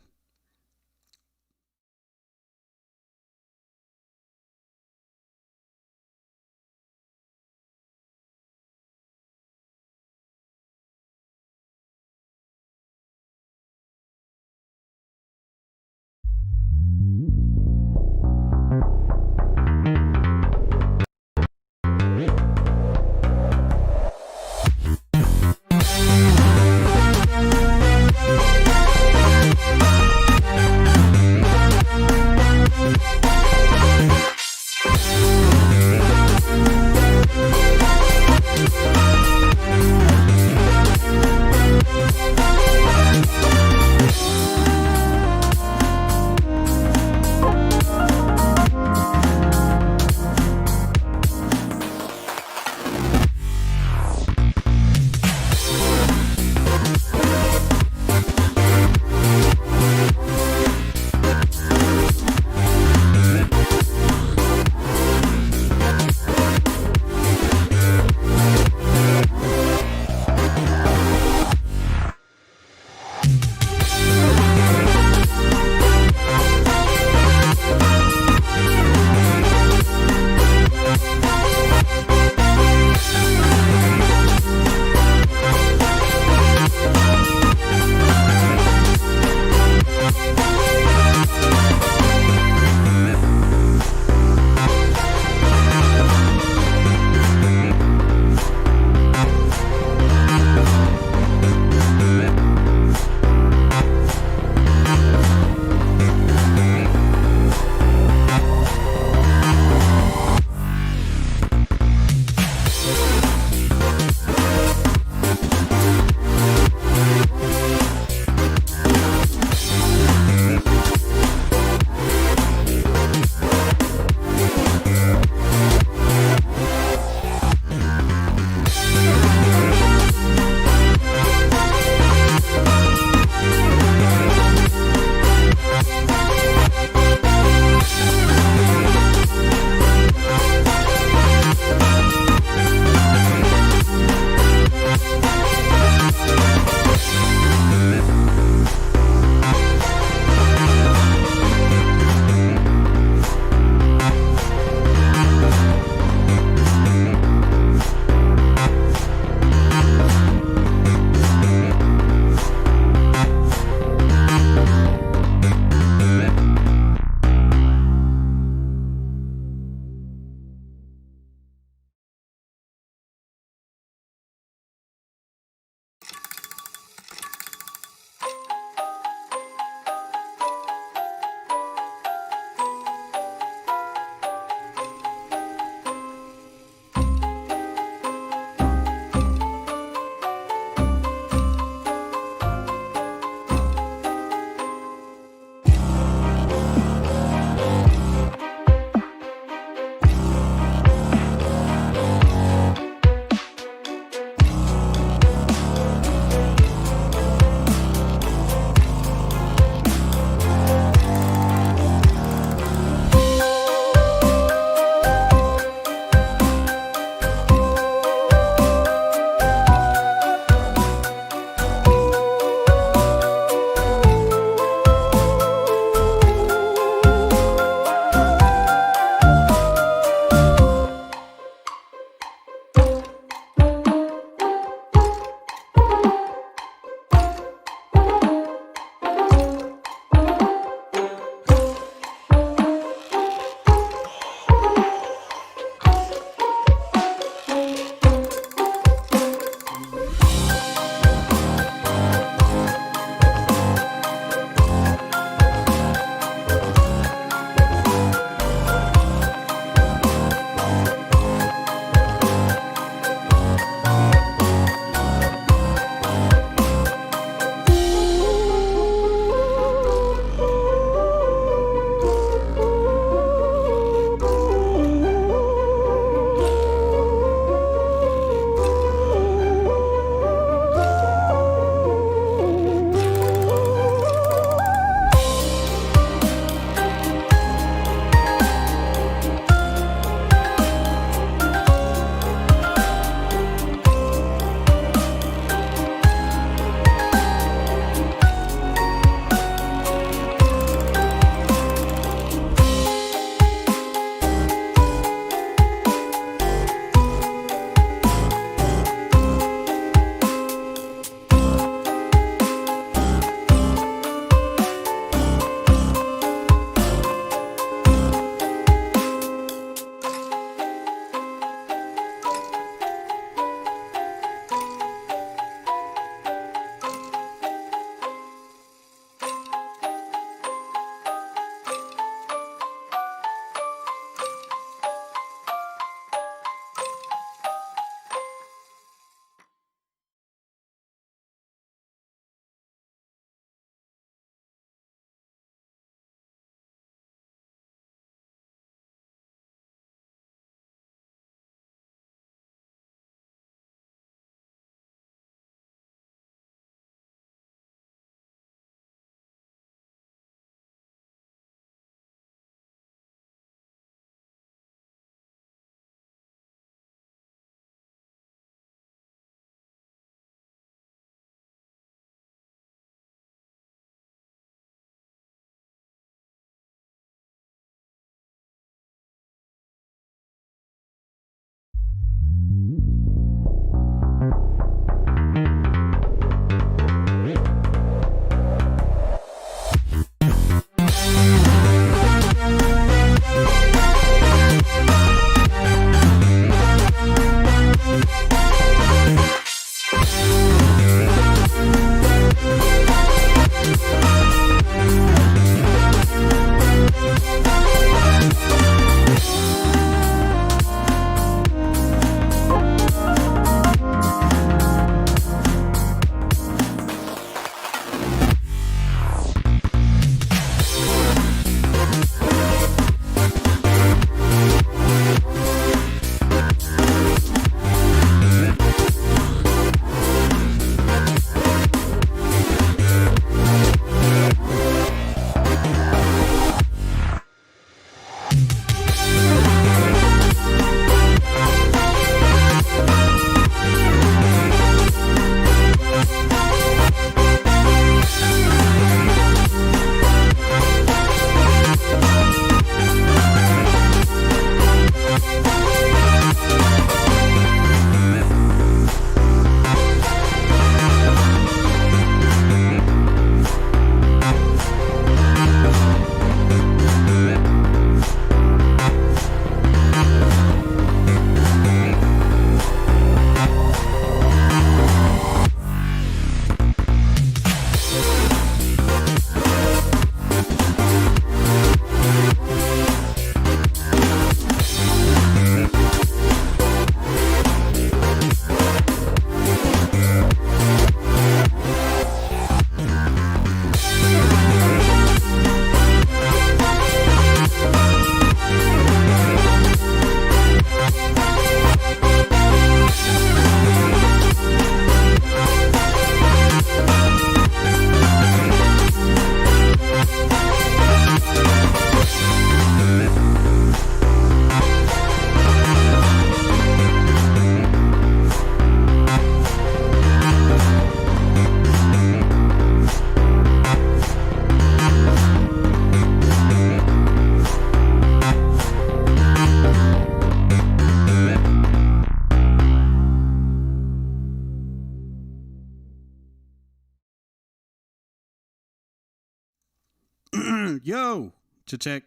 Yo, check.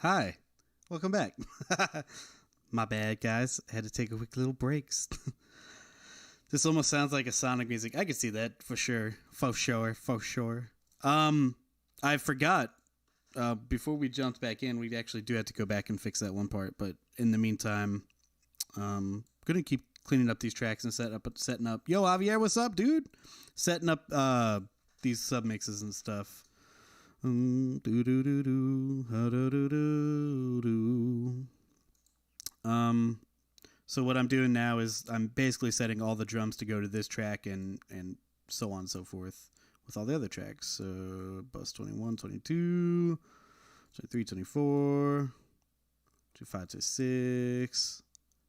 Hi, welcome back. My bad, guys. I had to take a quick little breaks. This almost sounds like a Sonic music. I can see that for sure. For sure. I forgot. Before we jumped back in, we actually do have to go back and fix that one part. But in the meantime, gonna keep cleaning up these tracks and setting up. Yo, Javier, what's up, dude? Setting up these sub mixes and stuff. So what I'm doing now is I'm basically setting all the drums to go to this track and so on and so forth with all the other tracks. So bus 21, 22, 23, 24, 25, 26,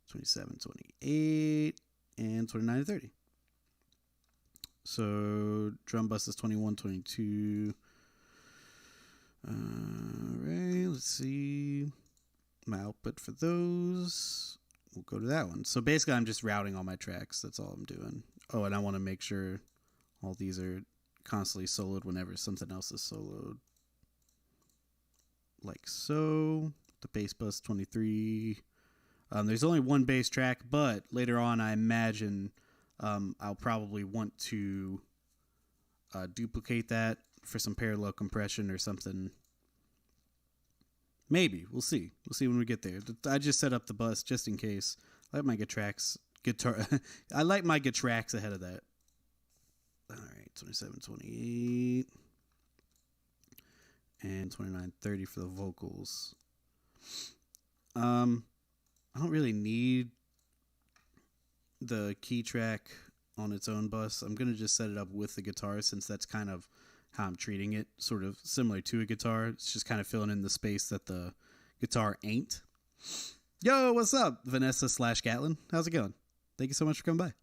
27, 28, and 29 and 30. So drum bus is 21, 22. Alright, let's see. My output for those. We'll go to that one. So basically I'm just routing all my tracks. That's all I'm doing. Oh, and I want to make sure all these are constantly soloed whenever something else is soloed. Like so. The bass bus 23. There's only one bass track, but later on I imagine I'll probably want to duplicate that for some parallel compression or something. Maybe. We'll see. We'll see when we get there. I just set up the bus just in case. I like my guitar. I like my tracks ahead of that. All right, 27, 28. And 29, 30 for the vocals. I don't really need the key track on its own bus. I'm going to just set it up with the guitar since that's kind of how I'm treating it, sort of similar to a guitar. It's just kind of filling in the space that the guitar ain't. Yo, what's up, Vanessa / Gatlin? How's it going? Thank you so much for coming by.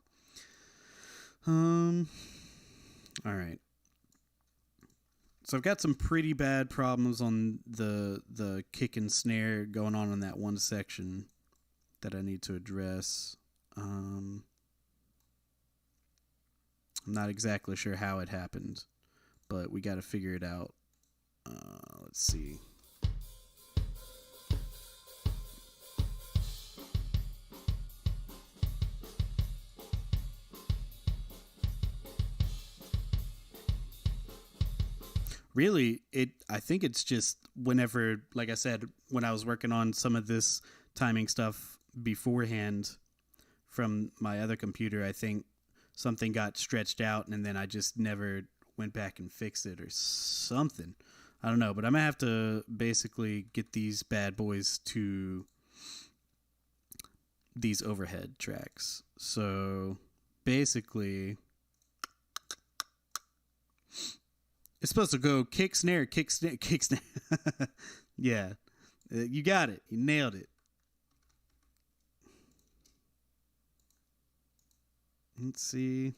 All right. So I've got some pretty bad problems on the kick and snare going on in that one section that I need to address. I'm not exactly sure how it happened, but we got to figure it out. Let's see. Really, I think it's just whenever, like I said, when I was working on some of this timing stuff beforehand from my other computer, I think something got stretched out and then I just never went back and fixed it or something. I don't know, but I'm going to have to basically get these bad boys to these overhead tracks. So basically, it's supposed to go kick, snare. Yeah, you got it. You nailed it. Let's see.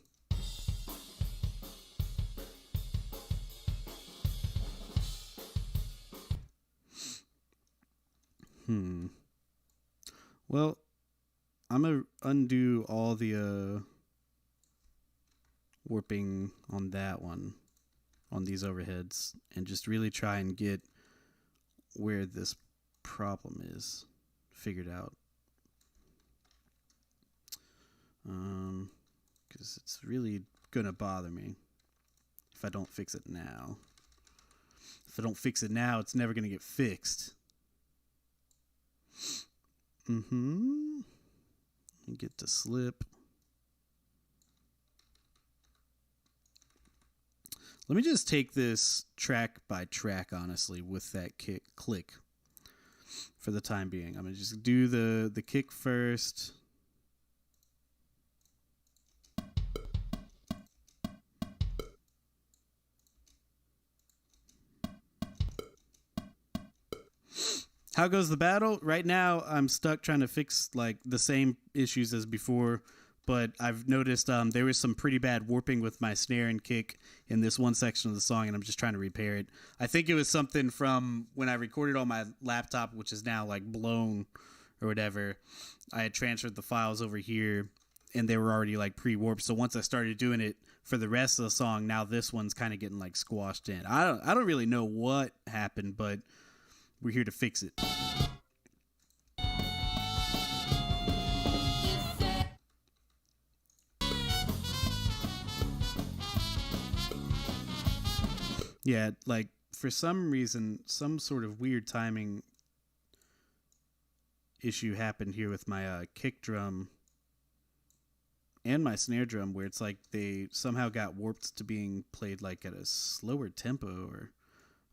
Well, I'm going to undo all the warping on that one, on these overheads, and just really try and get where this problem is figured out. Because it's really going to bother me if I don't fix it now. If I don't fix it now, it's never going to get fixed. Get to slip. Let me just take this track by track, honestly, with that click for the time being. I'm going to just do the kick first. How goes the battle? Right now, I'm stuck trying to fix like the same issues as before, but I've noticed there was some pretty bad warping with my snare and kick in this one section of the song, and I'm just trying to repair it. I think it was something from when I recorded on my laptop, which is now like blown or whatever. I had transferred the files over here, and they were already like pre-warped. So once I started doing it for the rest of the song, now this one's kind of getting like squashed in. I don't really know what happened, but we're here to fix it. Yeah, like for some reason, some sort of weird timing issue happened here with my kick drum and my snare drum, where it's like they somehow got warped to being played like at a slower tempo, or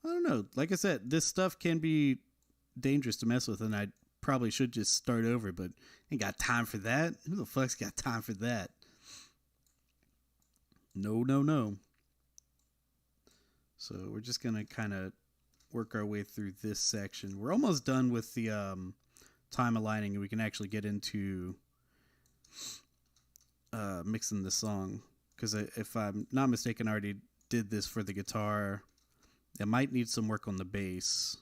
I don't know. Like I said, this stuff can be dangerous to mess with, and I probably should just start over, but ain't got time for that. Who the fuck's got time for that? No. So we're just going to kind of work our way through this section. We're almost done with the time aligning, and we can actually get into mixing the song. Because if I'm not mistaken, I already did this for the guitar. It might need some work on the bass,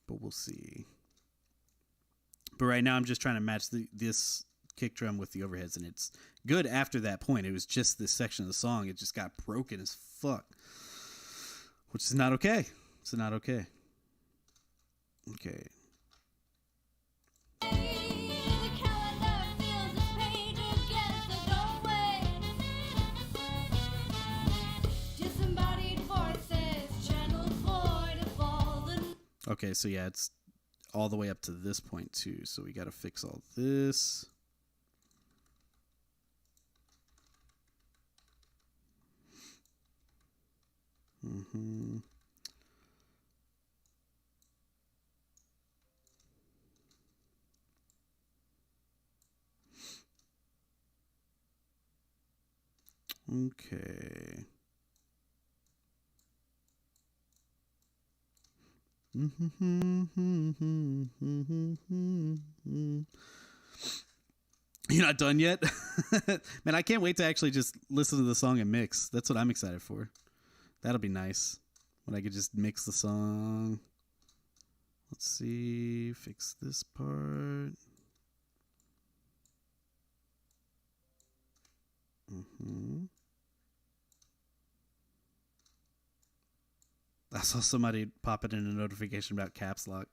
but we'll see. But right now I'm just trying to match this kick drum with the overheads, and it's good after that point. It was just this section of the song. It just got broken as fuck, which is not okay. It's not okay. Okay. Okay, so yeah, it's all the way up to this point too. So we got to fix all this. Okay. You're not done yet? Man, I can't wait to actually just listen to the song and mix. That's what I'm excited for. That'll be nice when I could just mix the song. Let's see. Fix this part. I saw somebody pop it in a notification about caps lock,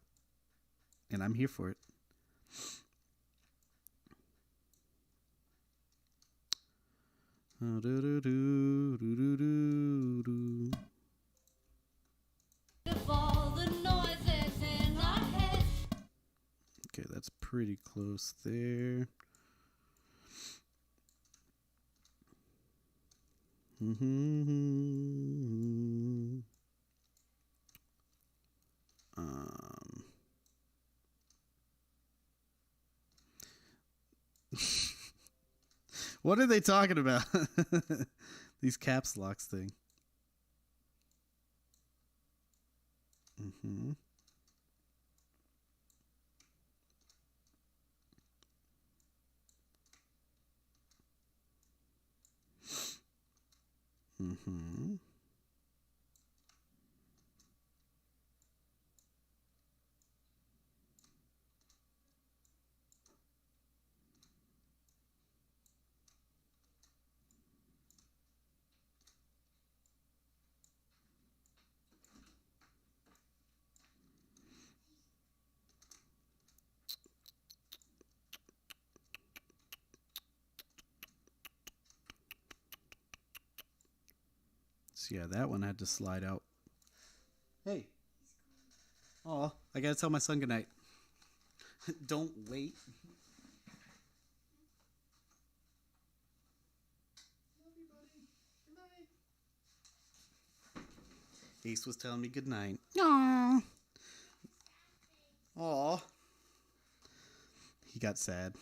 and I'm here for it. Okay, that's pretty close there. What are they talking about? These caps locks thing. So yeah, that one had to slide out. Hey. Oh, I gotta tell my son goodnight. Don't wait. Love you, buddy. Good night. Ace was telling me goodnight. Aww. Aw. He got sad.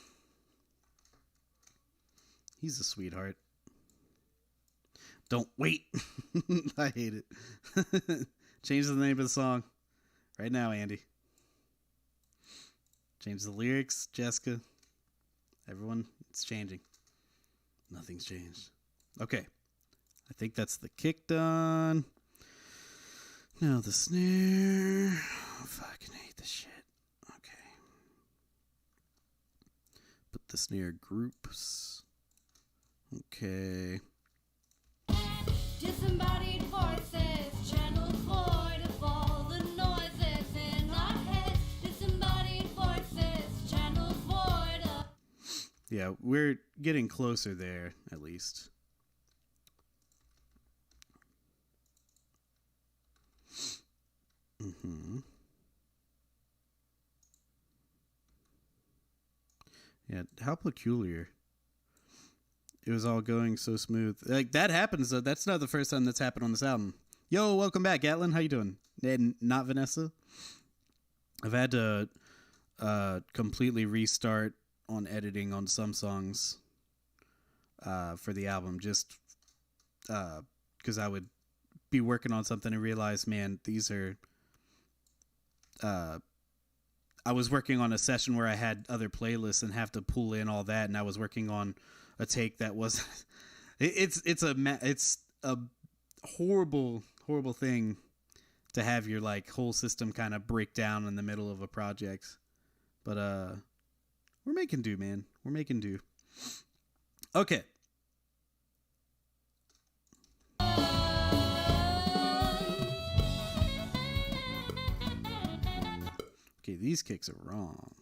He's a sweetheart. Don't wait. I hate it. Change the name of the song right now, Andy. Change the lyrics, Jessica. Everyone, it's changing. Nothing's changed. Okay. I think that's the kick done. Now the snare. I fucking hate this shit. Okay. Put the snare groups. Okay. Disembodied voices, channeled void of all the noises in our heads. Disembodied voices, channeled void of... Yeah, we're getting closer there, at least. Yeah, how peculiar. It was all going so smooth. Like, that happens, though. That's not the first time that's happened on this album. Yo, welcome back, Gatlin. How you doing? And not Vanessa. I've had to completely restart on editing on some songs for the album, just because I would be working on something and realize, man, these are... I was working on a session where I had other playlists and have to pull in all that, and I was working on a take that was it's a horrible thing to have your like whole system kind of break down in the middle of a project. But we're making do, man. We're making do. Okay. Okay, these kicks are wrong.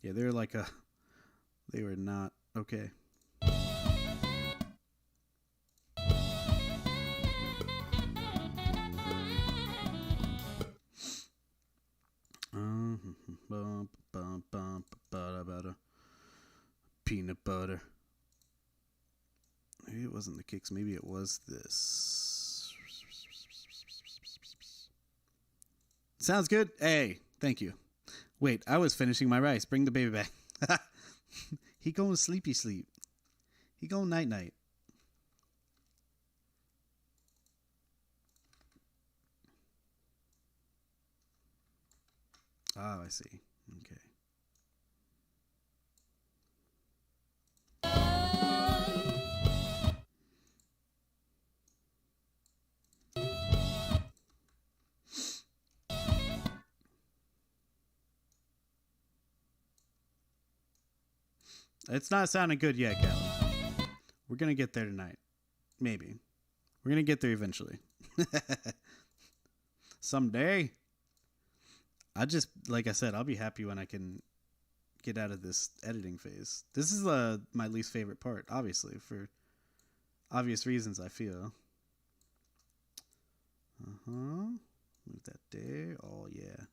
Yeah, they were not okay. Peanut butter. Maybe it wasn't the kicks. Maybe it was this. Sounds good. Hey, thank you. Wait, I was finishing my rice. Bring the baby back. He going sleepy sleep. He going night night. Oh, I see. Okay. It's not sounding good yet, Calvin. We're going to get there tonight. Maybe. We're going to get there eventually. Someday. Like I said, I'll be happy when I can get out of this editing phase. This is my least favorite part, obviously, for obvious reasons, I feel. Move that there. Oh, yeah.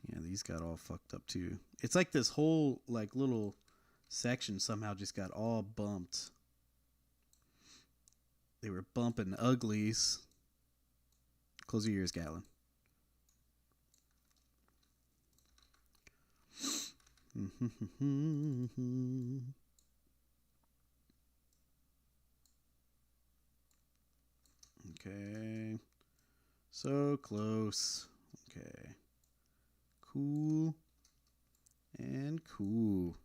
Yeah, these got all fucked up, too. It's like this whole, like, little section somehow just got all bumped. They were bumping uglies. Close your ears, Gatlin. Okay. So close. Okay. Cool. And cool.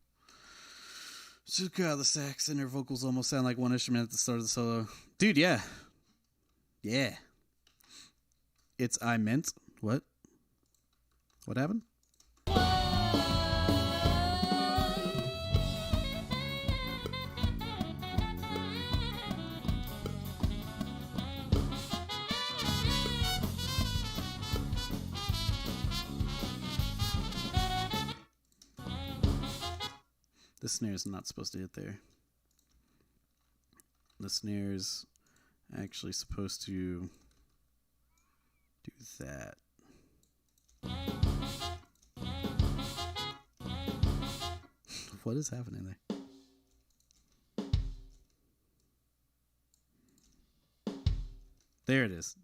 Just got the sax and her vocals almost sound like one instrument at the start of the solo. Dude, yeah. Yeah. It's I meant. What? What happened? The snare's not supposed to hit there. The snare's actually supposed to do that. What is happening there? There it is.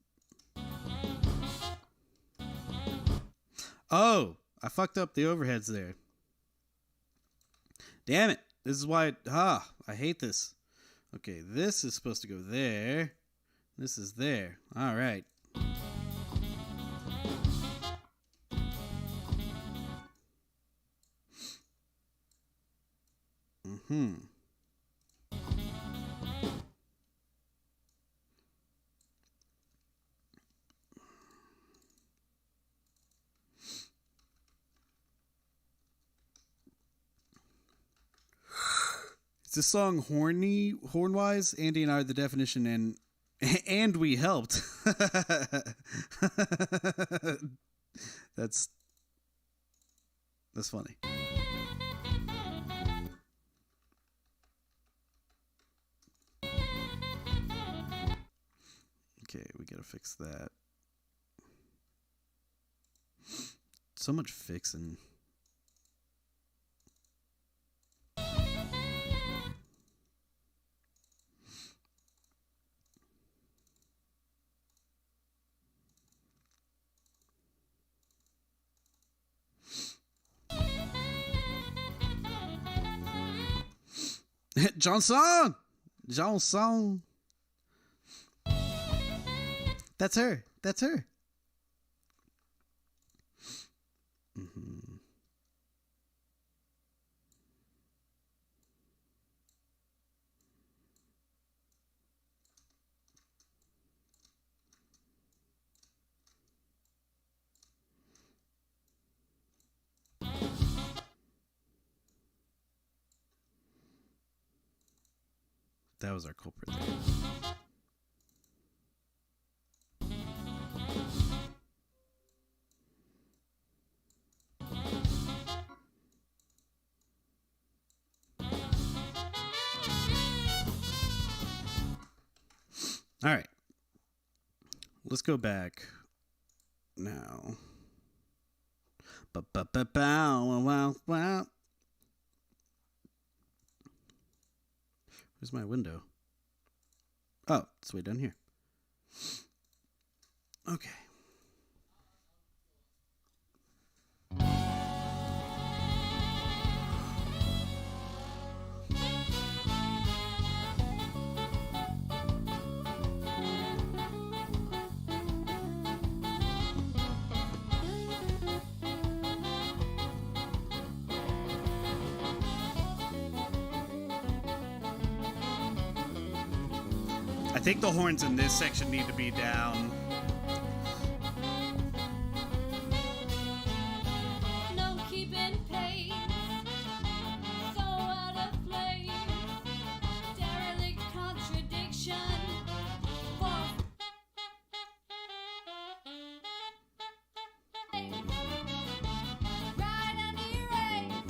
Oh, I fucked up the overheads there. Damn it. This is why... I hate this. Okay, this is supposed to go there. This is there. All right. Is this song horn-wise? Andy and I are the definition, and we helped. That's funny. Okay, we gotta fix that. So much fixing. Johnson! That's her. Mm-hmm. That was our culprit there. All right. Let's go back now. Wow. Where's my window? Oh, it's way down here. Okay. I think the horns in this section need to be down. No keeping pace, so out of place. Derelict contradiction. Right and erase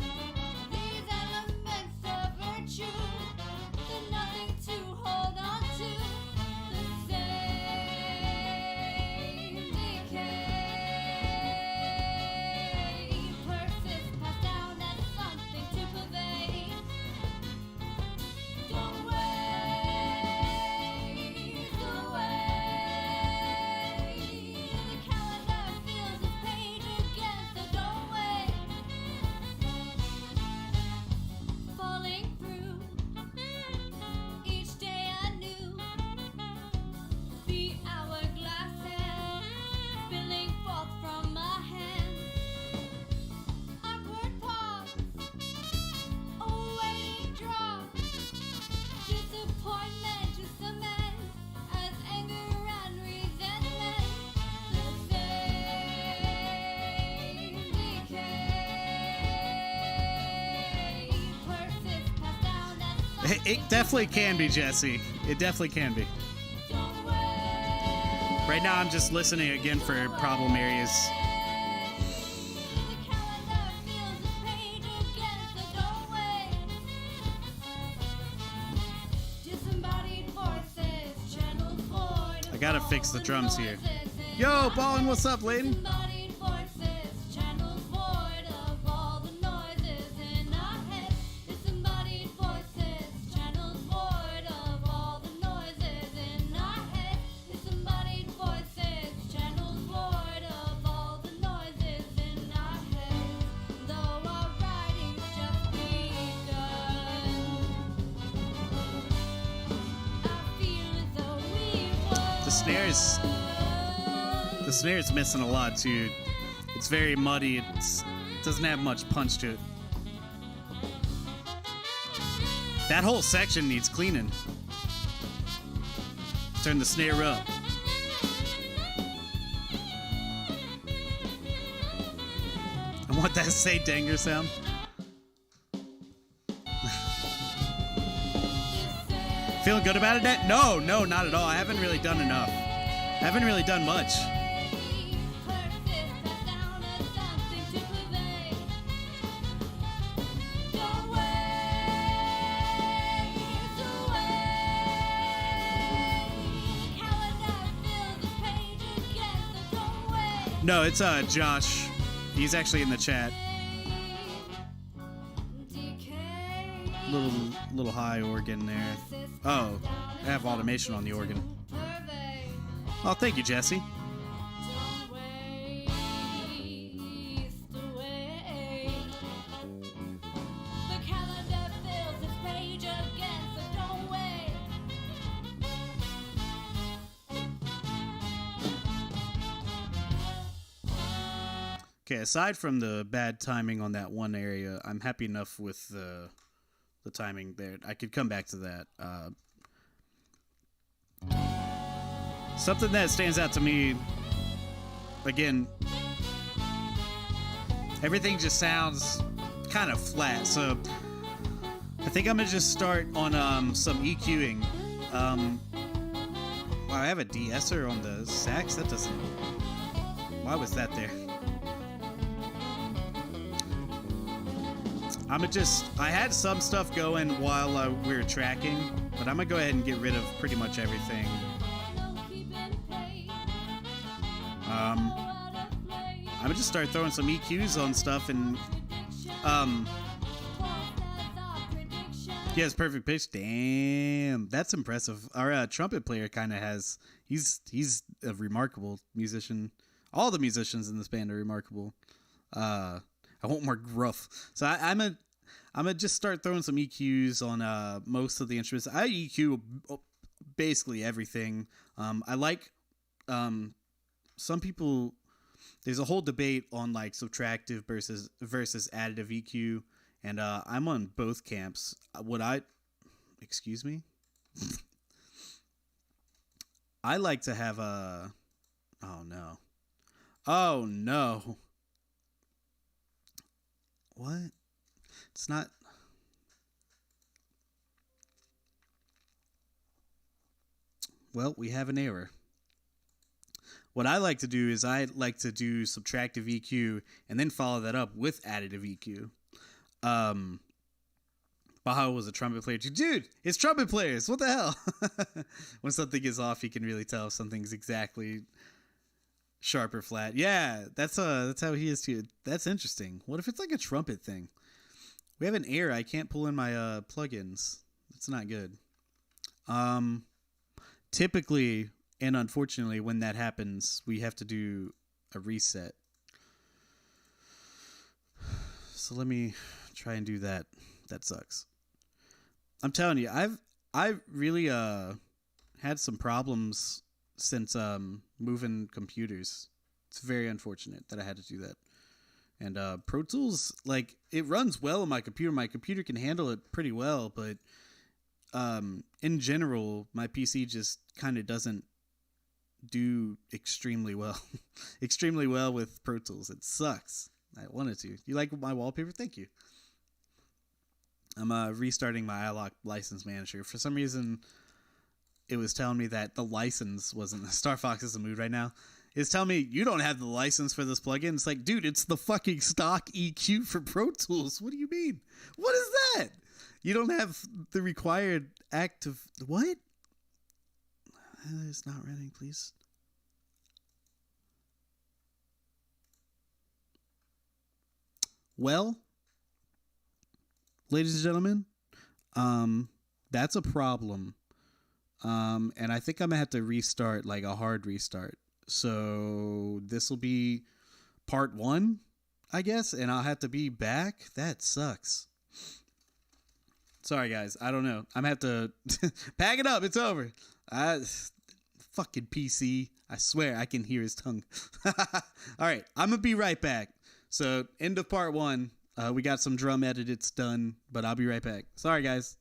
these elements of virtue. There's nothing to hold on to. The same decay persists, passed down as something to pervade. Don't waste away. The calendar fills its page again, so don't wait. Falling through each day anew. The hourglasses spilling forth from my hands. Awkward pause, awaiting drop. Disappointment to cement as anger and resentment. The same decay persists, passed down as something It definitely can be, Jesse. It definitely can be. don't wait. Right now, I'm just listening again for problem areas. The calendar fills its page again, so don't wait. Disembodied voices, channeled void of I gotta all fix the drums here. noises in Yo, our Ballin', what's up, lady? Disembodied voices, channeled void of all the noises in our head. Disembodied voices, channeled void of all the noises in our head. Disembodied voices, channeled void of all the noises in our head. Though our writing's just begun, I feel as though we were. The snare's missing a lot too. It's very muddy. It doesn't have much punch to it. That whole section needs cleaning. Turn the snare up. I want that say danger sound. Feeling good about it, Nat? No, not at all. I haven't really done enough. I haven't really done much. No, it's Josh. He's actually in the chat. Little high organ there. Oh, I have automation on the organ. Oh, thank you, Jesse. Okay, aside from the bad timing on that one area, I'm happy enough with the timing there. I could come back to that. Something that stands out to me, again, everything just sounds kind of flat. So I think I'm going to just start on some EQing. Wow, I have a de-esser on the sax? That doesn't... Why was that there? I had some stuff going while we were tracking, but I'm gonna go ahead and get rid of pretty much everything. I'm gonna just start throwing some EQs on stuff and, yeah, it's perfect pitch. Damn, that's impressive. Our trumpet player kind of has, he's a remarkable musician. All the musicians in this band are remarkable. I want more gruff. So I'm gonna just start throwing some EQs on most of the instruments. I EQ basically everything. I like some people. There's a whole debate on like subtractive versus additive EQ, and I'm on both camps. Excuse me? I like to have a. Oh no. What? It's not. Well, we have an error. What I like to do is I like to do subtractive EQ and then follow that up with additive EQ. Baja was a trumpet player too. Dude, it's trumpet players. What the hell? When something is off, you can really tell if something's exactly sharp or flat. Yeah, that's how he is too. That's interesting. What if it's like a trumpet thing? We have an error. I can't pull in my plugins. It's not good. Typically, and unfortunately, when that happens, we have to do a reset. So let me try and do that. That sucks. I'm telling you, I've really had some problems since moving computers. It's very unfortunate that I had to do that. And Pro Tools, like, it runs well on my computer. My computer can handle it pretty well, but in general, my PC just kind of doesn't do extremely well. Extremely well with Pro Tools. It sucks. I wanted to. You like my wallpaper? Thank you. I'm restarting my iLock license manager. For some reason, it was telling me that the license wasn't. Star Fox is in the mood right now. It's telling me you don't have the license for this plugin. It's like, dude, it's the fucking stock EQ for Pro Tools. What do you mean? What is that? You don't have the required active. What? It's not running, please. Well, ladies and gentlemen, that's a problem. And I think I'm gonna have to restart, like a hard restart. So this will be part 1, I guess, and I'll have to be back. That sucks. Sorry, guys. I don't know. I'm gonna have to pack it up. It's over. Fucking PC. I swear I can hear his tongue. All right. I'm gonna be right back. So end of part 1. We got some drum edits done, but I'll be right back. Sorry, guys.